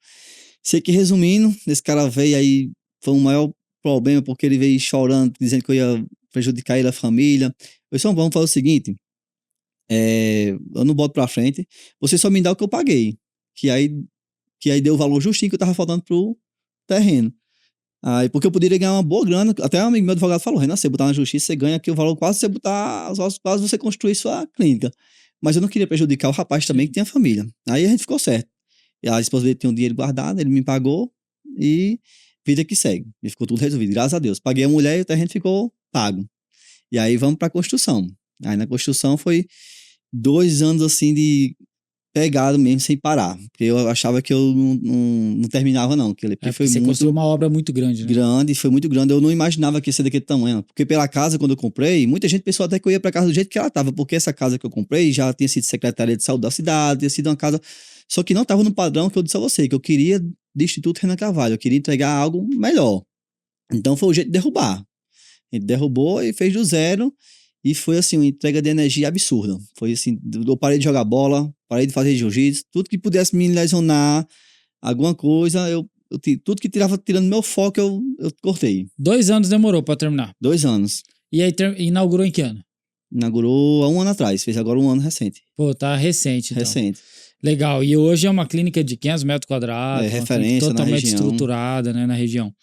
Sei que, resumindo, esse cara veio aí, foi um maior problema, porque ele veio chorando, dizendo que eu ia prejudicar ele, a família. Eu disse, vamos fazer o seguinte, eu não boto pra frente, você só me dá o que eu paguei, que aí deu o valor justinho que eu tava faltando pro terreno. Aí, porque eu poderia ganhar uma boa grana, até um amigo meu advogado falou, Renan, você botar na justiça, você ganha aqui o valor quase você botar, quase você construir sua clínica. Mas eu não queria prejudicar o rapaz também, que tinha família. Aí a gente ficou certo. E a esposa dele tinha um dinheiro guardado, ele me pagou e vida que segue. E ficou tudo resolvido, graças a Deus. Paguei a mulher e o terreno ficou pago. E aí vamos pra construção. Aí na construção foi 2 anos assim de pegado mesmo, sem parar. Porque eu achava que eu não terminava, não. Porque foi você muito construiu uma obra muito grande, né? grande, foi muito grande. Eu não imaginava que ia ser daquele tamanho. Porque pela casa, quando eu comprei, muita gente pensou até que eu ia pra casa do jeito que ela tava. Porque essa casa que eu comprei já tinha sido secretaria de saúde da cidade, tinha sido uma casa. Só que não tava no padrão que eu disse a você, que eu queria de Instituto Renan Carvalho. Eu queria entregar algo melhor. Então foi o jeito de derrubar. Ele derrubou e fez do zero. E foi assim, uma entrega de energia absurda. Foi assim, eu parei de jogar bola, parei de fazer jiu-jitsu, tudo que pudesse me lesionar, alguma coisa, tudo que tirando meu foco, eu cortei. 2 anos demorou pra terminar. 2 anos. E aí inaugurou em que ano? Inaugurou há 1 ano atrás, fez agora 1 ano recente. Pô, tá recente, então. Recente. Legal. E hoje é uma clínica de 500 metros quadrados. Referência totalmente na região. estruturada, né, na região.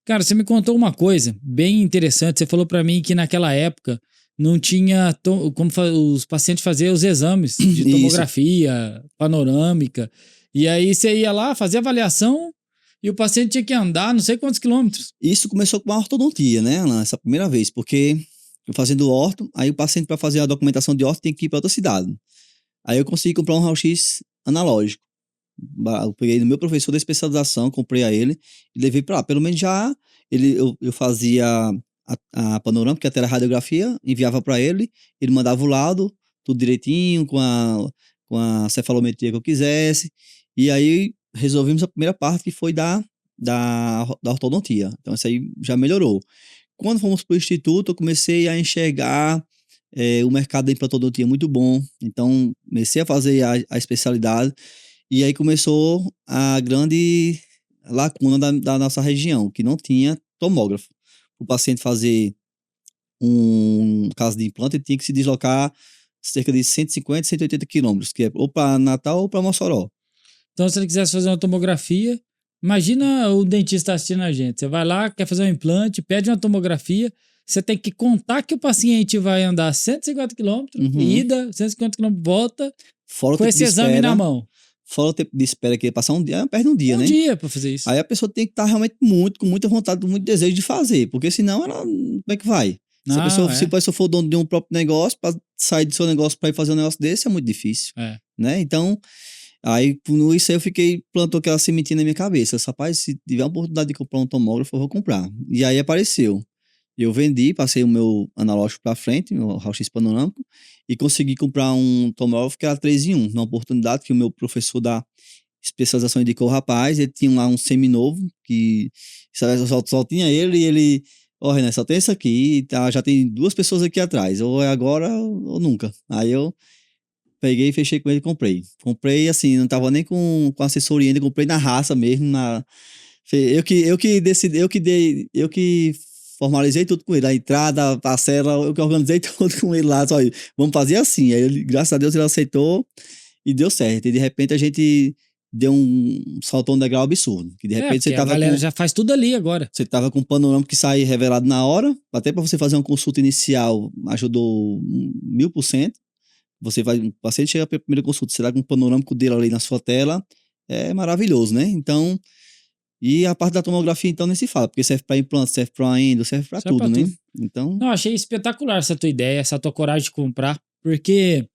Cara, você me contou uma coisa bem interessante. Você falou pra mim que naquela época não tinha como os pacientes faziam os exames de tomografia panorâmica. E aí você ia lá, fazia avaliação e o paciente tinha que andar não sei quantos quilômetros. Isso começou com a ortodontia, né, Alan? Essa primeira vez, porque eu fazendo orto, aí o paciente para fazer a documentação de orto tem que ir para outra cidade. Aí eu consegui comprar um raio-x analógico. Eu peguei do meu professor da especialização, comprei a ele e levei para lá. Pelo menos já eu fazia a panorâmica, que até era radiografia, enviava para ele, ele mandava o laudo, tudo direitinho, com a cefalometria que eu quisesse, e aí resolvimos a primeira parte, que foi da ortodontia. Então, isso aí já melhorou. Quando fomos para o instituto, eu comecei a enxergar o mercado da implantodontia muito bom, então comecei a fazer a especialidade, e aí começou a grande lacuna da nossa região, que não tinha tomógrafo. O paciente fazer um caso de implante, ele tinha que se deslocar cerca de 150, 180 quilômetros, que é ou para Natal ou para Mossoró. Então, se ele quisesse fazer uma tomografia, imagina o dentista assistindo a gente. Você vai lá, quer fazer um implante, pede uma tomografia, você tem que contar que o paciente vai andar 150 quilômetros, ida, 150 quilômetros, volta, Fora o com tempo esse de exame espera, na mão. Fora o tempo de espera, que ia passar um dia, perde um dia, né? Um dia pra fazer isso. Aí a pessoa tem que estar realmente com muita vontade, com muito desejo de fazer, porque senão ela, como é que vai? Se a pessoa for dono de um próprio negócio, para sair do seu negócio para ir fazer um negócio desse, é muito difícil, né? Então, aí, com isso aí plantou aquela sementinha na minha cabeça. Rapaz, se tiver a oportunidade de comprar um tomógrafo, eu vou comprar. E aí apareceu. Eu vendi, passei o meu analógico para frente, meu raio-x panorâmico, e consegui comprar um tomógrafo que era 3 em 1, numa oportunidade que o meu professor da especialização indicou o rapaz, ele tinha lá um seminovo, que só tinha ele, e ele, Renan, só tem isso aqui, tá, já tem 2 pessoas aqui atrás, ou é agora ou nunca. Aí eu peguei, fechei com ele e comprei. Comprei assim, não tava nem com assessoria ainda, comprei na raça mesmo, eu que decidi, eu que formalizei tudo com ele, a entrada, a parcela, eu que organizei tudo com ele lá, só vamos fazer assim. Aí ele, graças a Deus, ele aceitou e deu certo. E de repente a gente deu um saltão de grau absurdo. Que de repente a galera já faz tudo ali agora. Você tava com um panorama que sai revelado na hora, até para você fazer uma consulta inicial, ajudou 1000%. O paciente chega para a primeira consulta, você tá com um panorâmico dele ali na sua tela, é maravilhoso, né? Então, e a parte da tomografia, então, nem se fala, porque serve para implante, serve para endo, serve para tudo, né? Então... Não, achei espetacular essa tua ideia, essa tua coragem de comprar, porque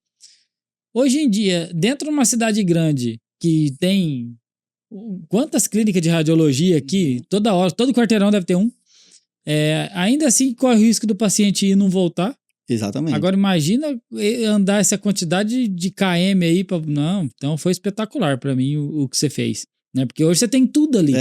hoje em dia, dentro de uma cidade grande, que tem quantas clínicas de radiologia aqui, toda hora, todo quarteirão deve ter um, ainda assim corre o risco do paciente ir e não voltar. Exatamente. Agora imagina andar essa quantidade de km aí, não, então foi espetacular para mim o que você fez. Né? Porque hoje você tem tudo ali.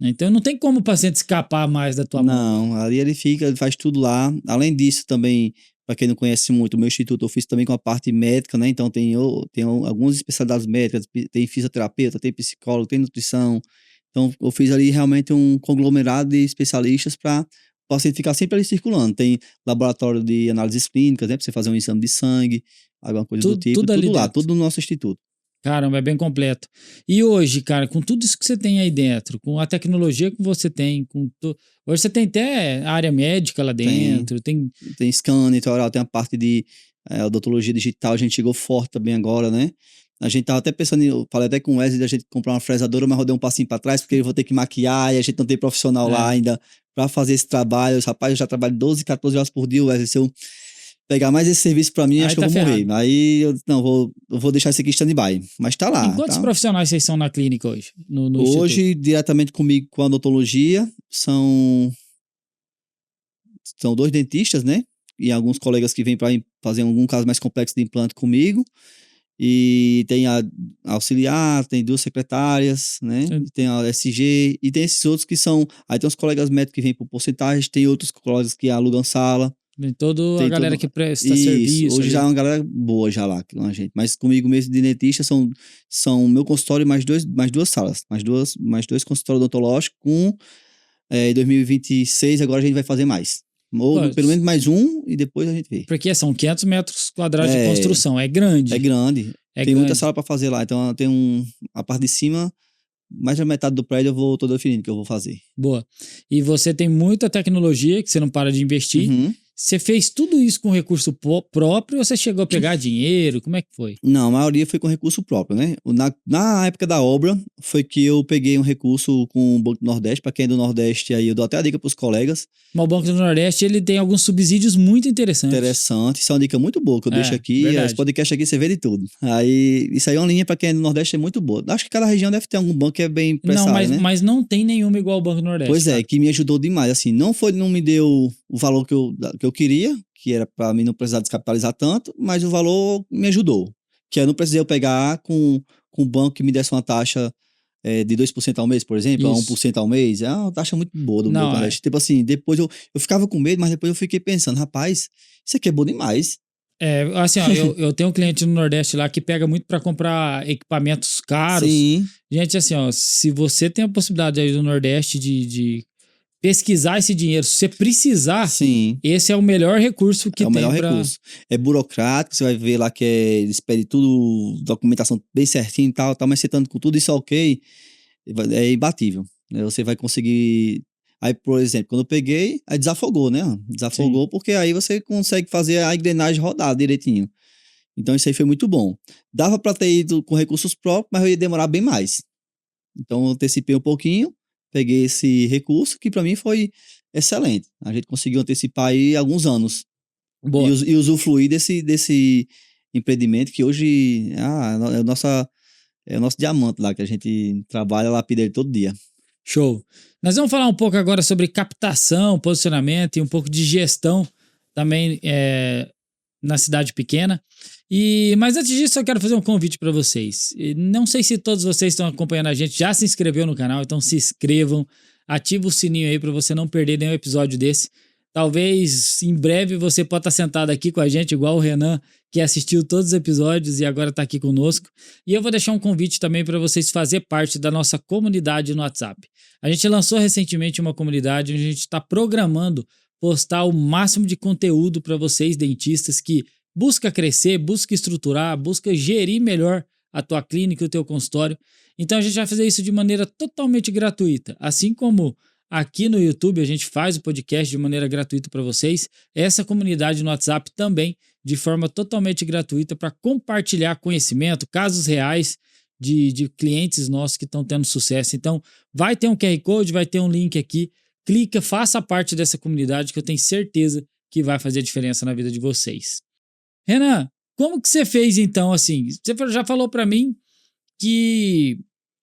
Então não tem como o paciente escapar mais da tua mão. Não, ali ele faz tudo lá. Além disso, também, para quem não conhece muito, o meu instituto eu fiz também com a parte médica, né? Então tem algumas especialidades médicas, tem fisioterapeuta, tem psicólogo, tem nutrição. Então eu fiz ali realmente um conglomerado de especialistas para o paciente ficar sempre ali circulando. Tem laboratório de análises clínicas, né? Para você fazer um exame de sangue, alguma coisa do tipo. Tudo lá, tudo no nosso instituto. Caramba, é bem completo. E hoje, cara, com tudo isso que você tem aí dentro, com a tecnologia que você tem, hoje você tem até área médica lá dentro. Tem scan intraoral, tem a parte de odontologia digital, a gente chegou forte também agora, né? A gente tava até pensando, eu falei até com o Wesley, da gente comprar uma fresadora, mas rodei um passinho pra trás, porque eu vou ter que maquiar, e a gente não tem profissional lá ainda pra fazer esse trabalho. Rapaz, eu já trabalho 12, 14 horas por dia, Wesley, se eu pegar mais esse serviço pra mim, acho que eu vou morrer. Aí eu vou deixar isso aqui stand-by. Mas tá lá. E quantos profissionais vocês são na clínica hoje? Hoje, instituto? Diretamente comigo com a odontologia, são 2 dentistas, né? E alguns colegas que vêm para fazer algum caso mais complexo de implante comigo. E tem a auxiliar, tem 2 secretárias, né? Tem a SG, e tem esses outros que são... Aí tem os colegas médicos que vêm por porcentagem, tem outros colegas que alugam sala. Tem toda a galera que presta serviço. Hoje já é uma galera boa já lá com a gente. Mas comigo mesmo de dentista são meu consultório e mais 2 salas. Mais dois consultórios odontológicos com... em 2026 agora a gente vai fazer mais. Ou pelo menos mais um e depois a gente vê. Porque são 500 metros quadrados de construção. É grande. É grande. Tem muita sala para fazer lá. Então tem a parte de cima... Mais da metade do prédio eu tô definindo que eu vou fazer. Boa. E você tem muita tecnologia que você não para de investir. Você fez tudo isso com recurso próprio ou você chegou a pegar dinheiro? Como é que foi? Não, a maioria foi com recurso próprio, né? Na época da obra, foi que eu peguei um recurso com o Banco do Nordeste. Para quem é do Nordeste, aí eu dou até a dica para os colegas. Mas o Banco do Nordeste, ele tem alguns subsídios muito interessantes. Interessante, isso é uma dica muito boa que eu deixo aqui. Verdade. Esse podcast aqui você vê de tudo. Aí, isso aí é uma linha para quem é do Nordeste, é muito boa. Acho que cada região deve ter algum banco que é bem prestado, né? Mas não tem nenhuma igual ao Banco do Nordeste. Pois é, que me ajudou demais. Assim, não me deu o valor que eu queria, que era para mim não precisar descapitalizar tanto, mas o valor me ajudou. Que eu não precisei eu pegar com um banco que me desse uma taxa de 2% ao mês, por exemplo, a 1% ao mês. É uma taxa muito boa do Banco do Nordeste. Tipo assim, depois eu ficava com medo, mas depois eu fiquei pensando, rapaz, isso aqui é bom demais. Assim, ó, eu tenho um cliente no Nordeste lá que pega muito para comprar equipamentos caros. Sim. Gente, assim, ó, se você tem a possibilidade aí do Nordeste de pesquisar esse dinheiro, se você precisar, sim, esse é o melhor recurso que tem. É o melhor recurso. É burocrático, você vai ver lá que eles pedem tudo, documentação bem certinho e tal, mas você estando com tudo isso ok, é imbatível. Né? Você vai conseguir. Aí, por exemplo, quando eu peguei, aí desafogou, né? Desafogou, porque aí você consegue fazer a engrenagem rodar direitinho. Então, isso aí foi muito bom. Dava para ter ido com recursos próprios, mas eu ia demorar bem mais. Então, eu antecipei um pouquinho, peguei esse recurso, que para mim foi excelente. A gente conseguiu antecipar aí alguns anos. Boa. E usufruir desse empreendimento que hoje é o nosso diamante lá, que a gente trabalha, lapida ele todo dia. Show. Nós vamos falar um pouco agora sobre captação, posicionamento e um pouco de gestão também na cidade pequena. Mas antes disso, eu quero fazer um convite para vocês. Não sei se todos vocês estão acompanhando a gente, já se inscreveu no canal, então se inscrevam, ativa o sininho aí para você não perder nenhum episódio desse. Talvez em breve você possa estar sentado aqui com a gente, igual o Renan, que assistiu todos os episódios e agora está aqui conosco. E eu vou deixar um convite também para vocês fazer parte da nossa comunidade no WhatsApp. A gente lançou recentemente uma comunidade onde a gente está programando postar o máximo de conteúdo para vocês, dentistas, que busca crescer, busca estruturar, busca gerir melhor a tua clínica e o teu consultório. Então a gente vai fazer isso de maneira totalmente gratuita, assim como aqui no YouTube a gente faz o podcast de maneira gratuita para vocês. Essa comunidade no WhatsApp também, de forma totalmente gratuita, para compartilhar conhecimento, casos reais de clientes nossos que estão tendo sucesso. Então, vai ter um QR Code, vai ter um link aqui. Clica, faça parte dessa comunidade que eu tenho certeza que vai fazer a diferença na vida de vocês. Renan, como que você fez então assim? Você já falou para mim que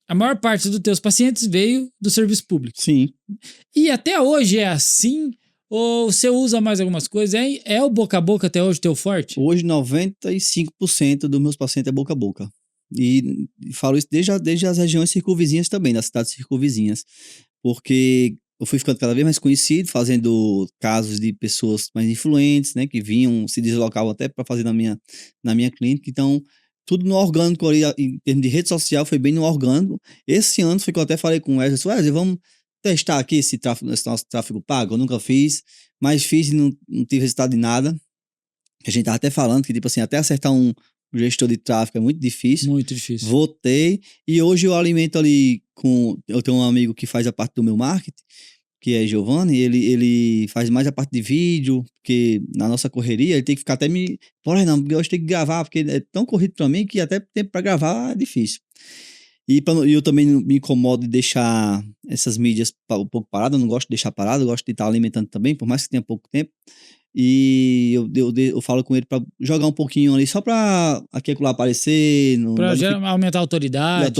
a maior parte dos teus pacientes veio do serviço público. Sim. E até hoje é assim? Ou você usa mais algumas coisas? É o boca a boca até hoje teu forte? Hoje, 95% dos meus pacientes é boca a boca. E falo isso desde as regiões circunvizinhas também, das cidades circunvizinhas. Porque eu fui ficando cada vez mais conhecido, fazendo casos de pessoas mais influentes, né? Que vinham, se deslocavam até para fazer na minha clínica. Então, tudo no orgânico ali, em termos de rede social, foi bem no orgânico. Esse ano foi que eu até falei com o Wesley, vamos testar aqui esse nosso tráfego pago. Eu nunca fiz, mas fiz e não tive resultado de nada. A gente tava até falando que, tipo assim, até acertar um gestor de tráfego é muito difícil. Muito difícil. Voltei, e hoje eu alimento ali eu tenho um amigo que faz a parte do meu marketing, que é Giovanni, ele faz mais a parte de vídeo, porque na nossa correria ele tem que ficar até Porra, não, porque eu tenho que gravar, porque é tão corrido pra mim que até tempo pra gravar é difícil. E eu também me incomodo de deixar essas mídias um pouco paradas, eu não gosto de deixar parado, eu gosto de estar alimentando também, por mais que tenha pouco tempo. E eu falo com ele para jogar um pouquinho ali, só para aquilo aparecer. Para aumentar a autoridade.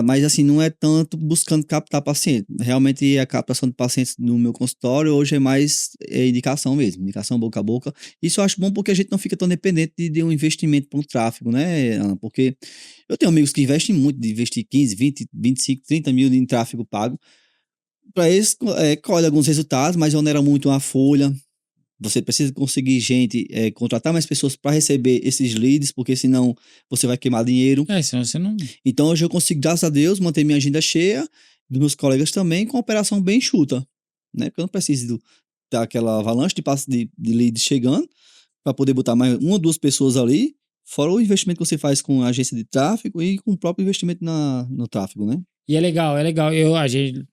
Mas assim, não é tanto buscando captar paciente. Realmente a captação de pacientes no meu consultório hoje é mais indicação mesmo, indicação boca a boca. Isso eu acho bom porque a gente não fica tão dependente de um investimento para um tráfego, né, Ana? Porque eu tenho amigos que investem muito, de investir 15, 20, 25, 30 mil em tráfego pago. Para eles, colhe alguns resultados, mas onera muito a folha. Você precisa conseguir contratar mais pessoas para receber esses leads, porque senão você vai queimar dinheiro. Senão você não... Então hoje eu consigo, graças a Deus, manter minha agenda cheia, dos meus colegas também, com uma operação bem enxuta, né? Porque eu não preciso ter aquela avalanche de leads chegando para poder botar mais uma ou duas pessoas ali, fora o investimento que você faz com a agência de tráfego e com o próprio investimento no tráfego, né? E é legal.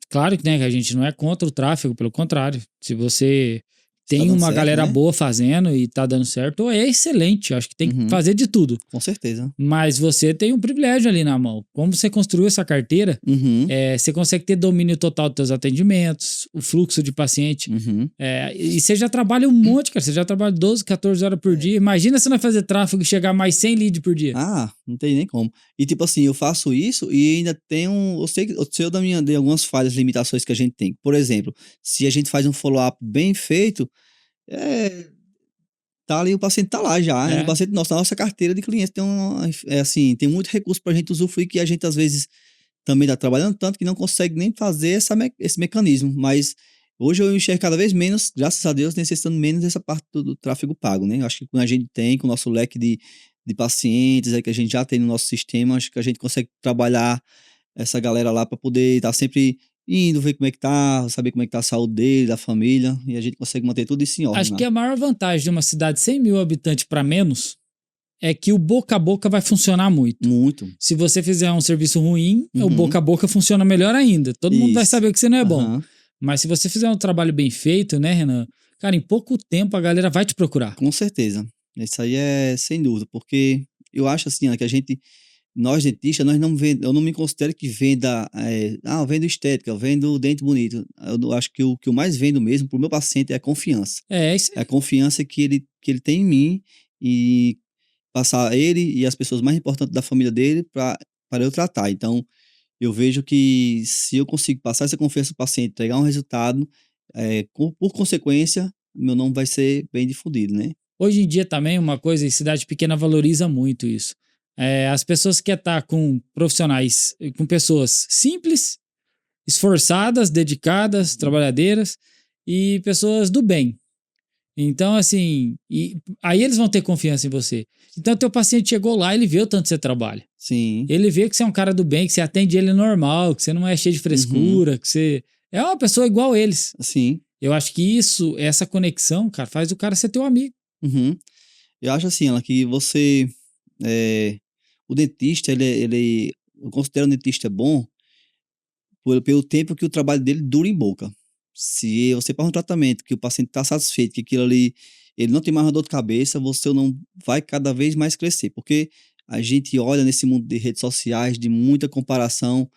Claro que, né, que a gente não é contra o tráfego, pelo contrário. Se você tem dando uma certo, galera né? boa fazendo e tá dando certo, ou é excelente. Eu acho que tem que fazer de tudo. Com certeza. Mas você tem um privilégio ali na mão. Como você construiu essa carteira, Uhum, você consegue ter domínio total dos teus atendimentos, o fluxo de paciente. uhum. E você já trabalha um monte, cara. Você já trabalha 12, 14 horas por dia. Imagina se não fazer tráfego e chegar a mais 100 leads por dia. Ah, não tem nem como. E tipo assim, eu faço isso e ainda tenho, eu sei de algumas falhas, limitações que a gente tem. Por exemplo, se a gente faz um follow-up bem feito, é, tá ali, o paciente tá lá já, é um É. paciente nosso, na nossa carteira de clientes tem assim, tem muito recurso pra gente usufruir que a gente às vezes também tá trabalhando tanto que não consegue nem fazer esse mecanismo, mas hoje eu enxergo cada vez menos, graças a Deus, necessitando menos dessa parte do tráfego pago, né? Eu acho que quando a gente tem, com o nosso leque de pacientes que a gente já tem no nosso sistema, acho que a gente consegue trabalhar essa galera lá para poder estar sempre indo ver como é que tá, saber como é que tá a saúde dele, da família, e a gente consegue manter tudo isso em ordem Acho lá. que a maior vantagem de uma cidade de 100 mil habitantes para menos é que o boca a boca vai funcionar muito. Muito. Se você fizer um serviço ruim, o Uhum. boca a boca funciona melhor ainda. Todo mundo vai Isso. saber que você não é bom. Aham. Mas se você fizer um trabalho bem feito, né, Renan? Cara, em pouco tempo a galera vai te procurar. Com certeza. Isso aí é sem dúvida, porque eu acho assim, ó, que nós dentistas, eu não me considero que venda, eu vendo estética, eu vendo dente bonito. Eu acho que o que eu mais vendo mesmo pro meu paciente é a confiança. É isso É aí. a confiança que ele tem em mim e passar ele e as pessoas mais importantes da família dele para eu tratar. Então, eu vejo que se eu consigo passar essa confiança pro paciente, entregar um resultado, por consequência, meu nome vai ser bem difundido, né? Hoje em dia também uma coisa, em cidade pequena valoriza muito isso. As pessoas querem estar com profissionais, com pessoas simples, esforçadas, dedicadas, trabalhadeiras e pessoas do bem. Então, assim, aí eles vão ter confiança em você. Então, teu paciente chegou lá, ele vê o tanto que você trabalha. Sim. Ele vê que você é um cara do bem, que você atende ele normal, que você não é cheio de frescura, que você é uma pessoa igual a eles. Sim. Eu acho que essa conexão, cara, faz o cara ser teu amigo. Uhum. Eu acho assim, ela que você, o dentista, eu considero o dentista bom pelo tempo que o trabalho dele dura em boca. Se você faz um tratamento que o paciente está satisfeito, que aquilo ali, ele não tem mais uma dor de cabeça, você não vai cada vez mais crescer, porque a gente olha nesse mundo de redes sociais, de muita comparação,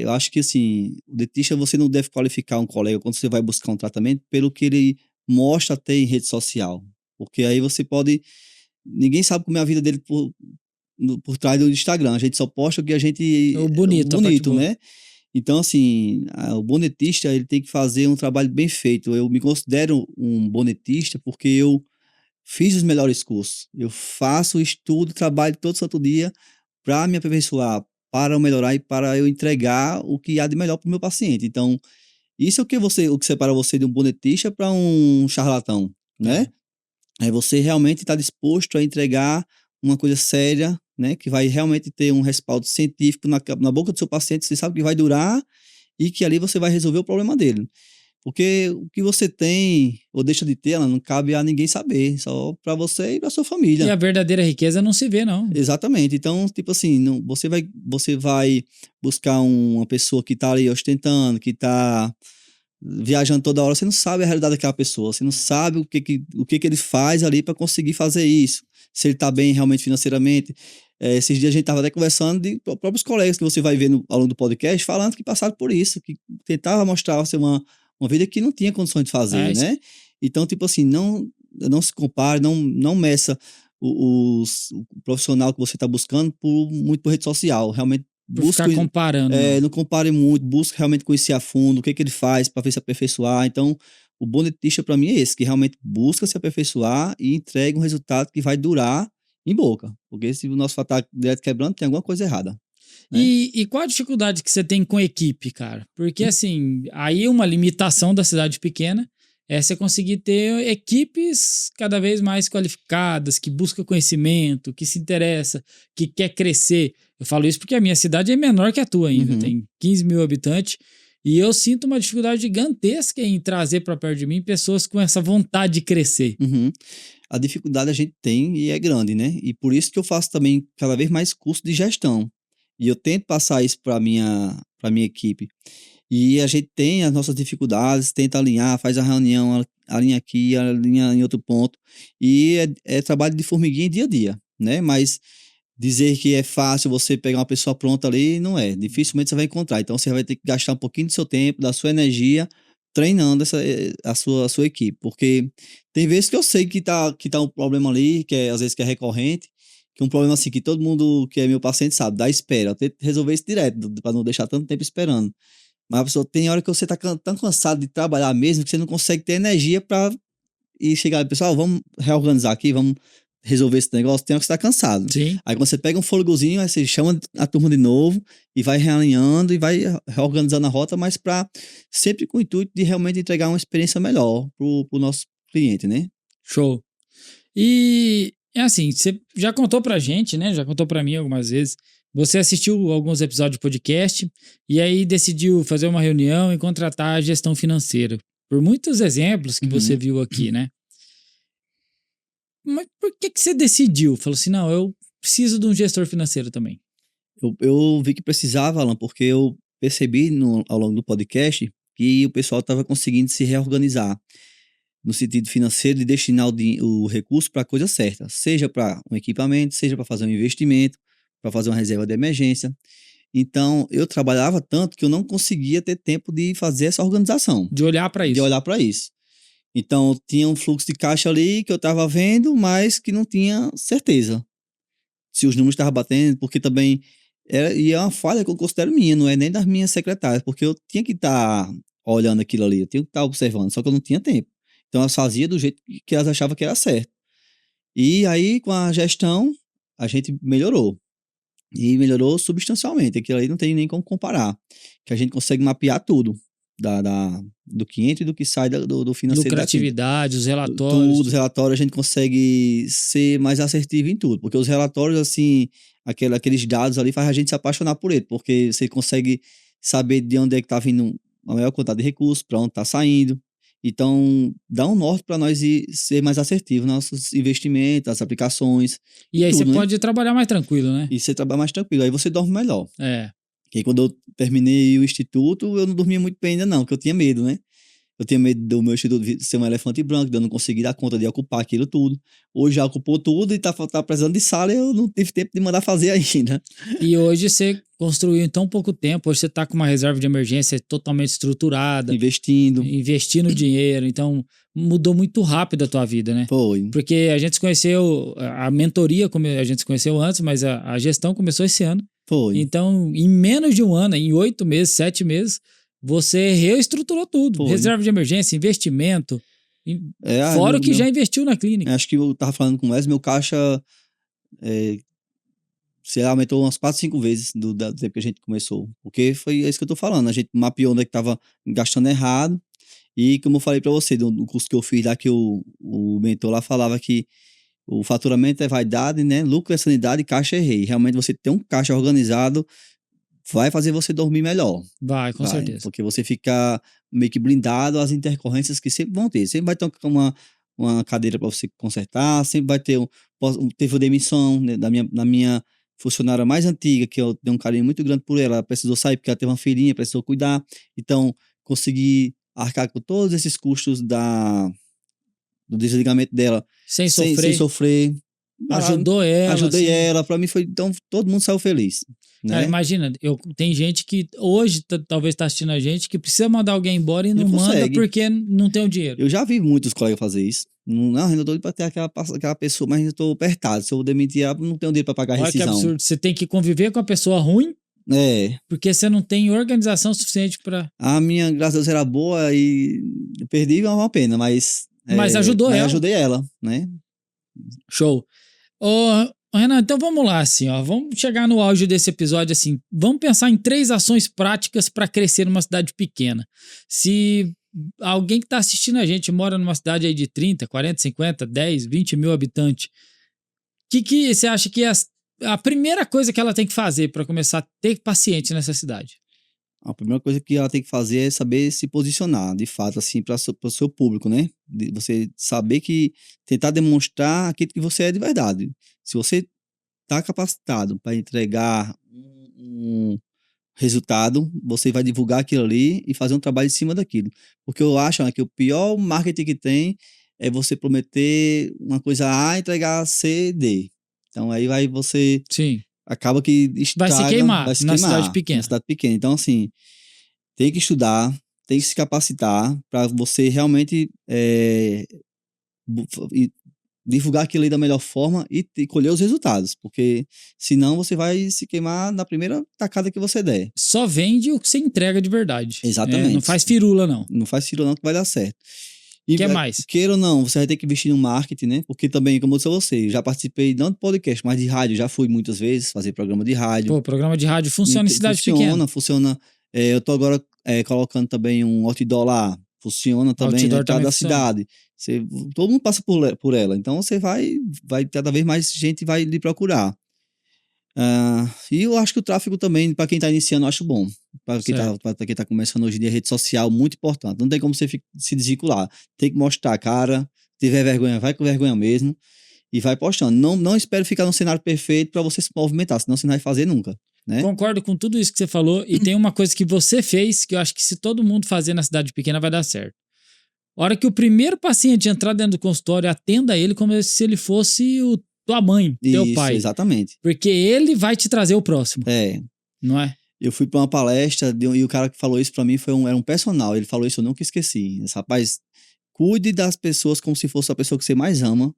eu acho que assim, o dentista você não deve qualificar um colega quando você vai buscar um tratamento pelo que ele mostra ter em rede social, porque aí você pode, ninguém sabe como é a vida dele por trás do Instagram, a gente só posta o que a gente, O o bonito, a parte bonito, boa. né? Então, assim, o bonetista, ele tem que fazer um trabalho bem feito. Eu me considero um bonetista porque eu fiz os melhores cursos. Eu faço estudo, trabalho todo santo dia para me aperfeiçoar, para eu melhorar e para eu entregar o que há de melhor para o meu paciente. Então, isso é o que separa você de um bonetista para um charlatão, né? É você realmente estar disposto a entregar uma coisa séria, né, que vai realmente ter um respaldo científico na boca do seu paciente, você sabe que vai durar e que ali você vai resolver o problema dele. Porque o que você tem ou deixa de ter, ela não cabe a ninguém saber, só para você e para sua E família. a verdadeira riqueza não se vê, não. Exatamente. Então, tipo assim, não, você vai buscar uma pessoa que tá ali ostentando, que tá viajando toda hora, você não sabe a realidade daquela pessoa, você não sabe o que ele faz ali para conseguir fazer isso, se ele tá bem realmente financeiramente. Esses dias a gente tava até conversando de próprios colegas que você vai ver ao longo do podcast falando que passaram por isso, que tentava mostrar você uma vida que não tinha condições de fazer, Isso. né? Então, tipo assim, não se compare, não meça o profissional que você está buscando muito por rede social. Realmente Por ficar comparando, não. não compare muito, busque realmente conhecer a fundo o que ele faz para ver se aperfeiçoar. Então, o bom dentista para mim é esse, que realmente busca se aperfeiçoar e entrega um resultado que vai durar em boca. Porque se o nosso fato está direto quebrando, tem alguma coisa errada. Né? E qual a dificuldade que você tem com equipe, cara? Porque, assim, aí uma limitação da cidade pequena é você conseguir ter equipes cada vez mais qualificadas, que buscam conhecimento, que se interessa, que quer crescer. Eu falo isso porque a minha cidade é menor que a tua ainda, Uhum. tem 15 mil habitantes, e eu sinto uma dificuldade gigantesca em trazer para perto de mim pessoas com essa vontade de crescer. Uhum. A dificuldade a gente tem e é grande, né? E por isso que eu faço também cada vez mais curso de gestão. E eu tento passar isso para minha equipe. E a gente tem as nossas dificuldades, tenta alinhar, faz a reunião, alinha aqui, alinha em outro ponto. E é trabalho de formiguinha dia a dia, né? Mas dizer que é fácil você pegar uma pessoa pronta ali, não é. Dificilmente você vai encontrar. Então você vai ter que gastar um pouquinho do seu tempo, da sua energia, treinando a sua equipe. Porque tem vezes que eu sei que tá um problema ali, às vezes que é recorrente, que é um problema assim que todo mundo que é meu paciente sabe, da espera. Eu tento resolver isso direto, para não deixar tanto tempo esperando. Mas a pessoa tem hora que você tá tão cansado de trabalhar mesmo que você não consegue ter energia para ir chegar, pessoal, vamos reorganizar aqui, vamos resolver esse negócio, tem hora que você tá cansado. Sim. Aí quando você pega um fôlegozinho, aí você chama a turma de novo e vai realinhando e vai reorganizando a rota, mas para sempre com o intuito de realmente entregar uma experiência melhor pro nosso cliente, né? Show. E é assim, você já contou pra gente, né? Já contou pra mim algumas vezes. Você assistiu alguns episódios de podcast e aí decidiu fazer uma reunião e contratar a gestão financeira. Por muitos exemplos que você Uhum. viu aqui, né? Mas por que você decidiu? Falou assim, não, eu preciso de um gestor financeiro também. Eu vi que precisava, Alan, porque eu percebi ao longo do podcast que o pessoal estava conseguindo se reorganizar no sentido financeiro de destinar o recurso para a coisa certa, seja para um equipamento, seja para fazer um investimento, para fazer uma reserva de emergência. Então, eu trabalhava tanto que eu não conseguia ter tempo de fazer essa organização, De olhar pra de isso. olhar para isso. Então, tinha um fluxo de caixa ali que eu estava vendo, mas que não tinha certeza se os números estavam batendo, porque também e é uma falha que eu considero minha, não é nem das minhas secretárias, porque eu tinha que estar olhando aquilo ali, eu tinha que estar observando, só que eu não tinha tempo. Então, elas faziam do jeito que elas achavam que era certo. E aí, com a gestão, a gente melhorou. E melhorou substancialmente. Aquilo aí não tem nem como comparar. Que a gente consegue mapear tudo. Do que entra e do que sai do financeiro da clínica. Lucratividade, os Tudo, relatórios. os relatórios a gente consegue ser mais assertivo em tudo. Porque os relatórios, assim, aqueles dados ali faz a gente se apaixonar por ele. Porque você consegue saber de onde é que está vindo a maior quantidade de recursos, para onde está saindo. Então, dá um norte para nós ser mais assertivo nos nossos investimentos, as aplicações E e aí você tudo, né? pode trabalhar mais tranquilo, né? E você trabalha mais tranquilo, aí você dorme melhor. É. E aí, quando eu terminei o instituto, eu não dormia muito bem ainda não, porque eu tinha medo, né? Eu tinha medo do meu instituto ser um elefante branco, de eu não conseguir dar conta de ocupar aquilo tudo. Hoje já ocupou tudo e tá precisando de sala e eu não tive tempo de mandar fazer ainda. E hoje você construiu em tão pouco tempo, hoje você tá com uma reserva de emergência totalmente estruturada, Investindo. investindo dinheiro, então mudou muito rápido a tua vida, né? Foi. Porque a gente se conheceu, a mentoria, como a gente se conheceu antes, mas a gestão começou esse ano. Foi. Então, em menos de um ano, em 8 meses, 7 meses, você reestruturou tudo. Foi. Reserva de emergência, investimento, fora o que já investiu na clínica. Acho que eu tava falando com o Wes, meu caixa, sei lá, aumentou umas 4, 5 vezes do tempo que a gente começou. Porque foi isso que eu tô falando. A gente mapeou onde é que tava gastando errado. E como eu falei para você, do curso que eu fiz lá, que o mentor lá falava que o faturamento é vaidade, né? Lucro é sanidade, caixa é rei. Realmente você ter um caixa organizado vai fazer você dormir melhor. Vai, com certeza. Porque você fica meio que blindado às intercorrências que sempre vão ter. Sempre vai ter uma cadeira para você consertar, sempre vai ter teve uma demissão, né, da minha funcionária mais antiga, que eu tenho um carinho muito grande por ela precisou sair porque ela teve uma filhinha, precisou cuidar. Então, consegui arcar com todos esses custos do desligamento dela Sem sem sofrer. Ajudou ela. Ajudei assim. ela, para mim foi. Então, todo mundo saiu feliz. Né? Cara, imagina, tem gente que hoje talvez tá assistindo a gente que precisa mandar alguém embora e não manda porque não tem o dinheiro. Eu já vi muitos colegas fazer isso. Não, ainda tô para ter aquela pessoa, mas ainda tô apertado. Se eu demitir ela, não tenho dinheiro para pagar a rescisão. Olha que absurdo. Você tem que conviver com a pessoa ruim. Porque você não tem organização suficiente para. A minha, graças a Deus, era boa e eu perdi uma pena, mas. Mas ajudou ela. Ajudei ela, né? Show. Ô, Renan, então vamos lá, assim, ó. Vamos chegar no auge desse episódio, assim. Vamos pensar em 3 ações práticas para crescer numa cidade pequena. Se alguém que está assistindo a gente mora numa cidade aí de 30, 40, 50, 10, 20 mil habitantes, o que você acha que é a primeira coisa que ela tem que fazer para começar a ter paciente nessa cidade? A primeira coisa que ela tem que fazer é saber se posicionar, de fato, assim, para o seu público, né? Você saber tentar demonstrar aquilo que você é de verdade. Se você está capacitado para entregar resultado, você vai divulgar aquilo ali e fazer um trabalho em cima daquilo. Porque eu acho, né, que o pior marketing que tem é você prometer uma coisa A e entregar C, D. Então aí você Sim. acaba que Vai se estraga, queimar vai se na cidade queimar na pequena. cidade pequena. Então, assim, tem que estudar, tem que se capacitar para você realmente divulgar aquilo aí da melhor forma e colher os resultados, porque senão você vai se queimar na primeira tacada que você der. Só vende o que você entrega de verdade. Exatamente. Não faz firula, não. Não faz tiro não que vai dar certo. O que mais? Queira ou não, você vai ter que investir no marketing, né? Porque também, como eu disse a você, já participei não de podcast, mas de rádio, já fui muitas vezes fazer programa de rádio. Pô, programa de rádio funciona em cidade pequena. Funciona. Eu tô agora colocando também um outdoor lá. Funciona também Outdoor na entrada também da funciona. cidade. Todo mundo passa por ela. Então você vai cada vez mais gente vai lhe procurar. E eu acho que o tráfego também, para quem está iniciando, eu acho bom. Para quem tá começando hoje em dia, rede social, muito importante. Não tem como você se desvincular. Tem que mostrar a cara. Se tiver vergonha, vai com vergonha mesmo. E vai postando. Não espere ficar num cenário perfeito para você se movimentar, senão você não vai fazer nunca. Né? Concordo com tudo isso que você falou. E tem uma coisa que você fez que eu acho que se todo mundo fazer na cidade pequena vai dar certo. A hora que o primeiro paciente entrar dentro do consultório, atenda ele como se ele fosse tua mãe, teu pai. Exatamente. Porque ele vai te trazer o próximo. Não é? Eu fui para uma palestra e o cara que falou isso para mim era um personal. Ele falou isso, eu nunca esqueci. Esse rapaz, cuide das pessoas como se fosse a pessoa que você mais ama,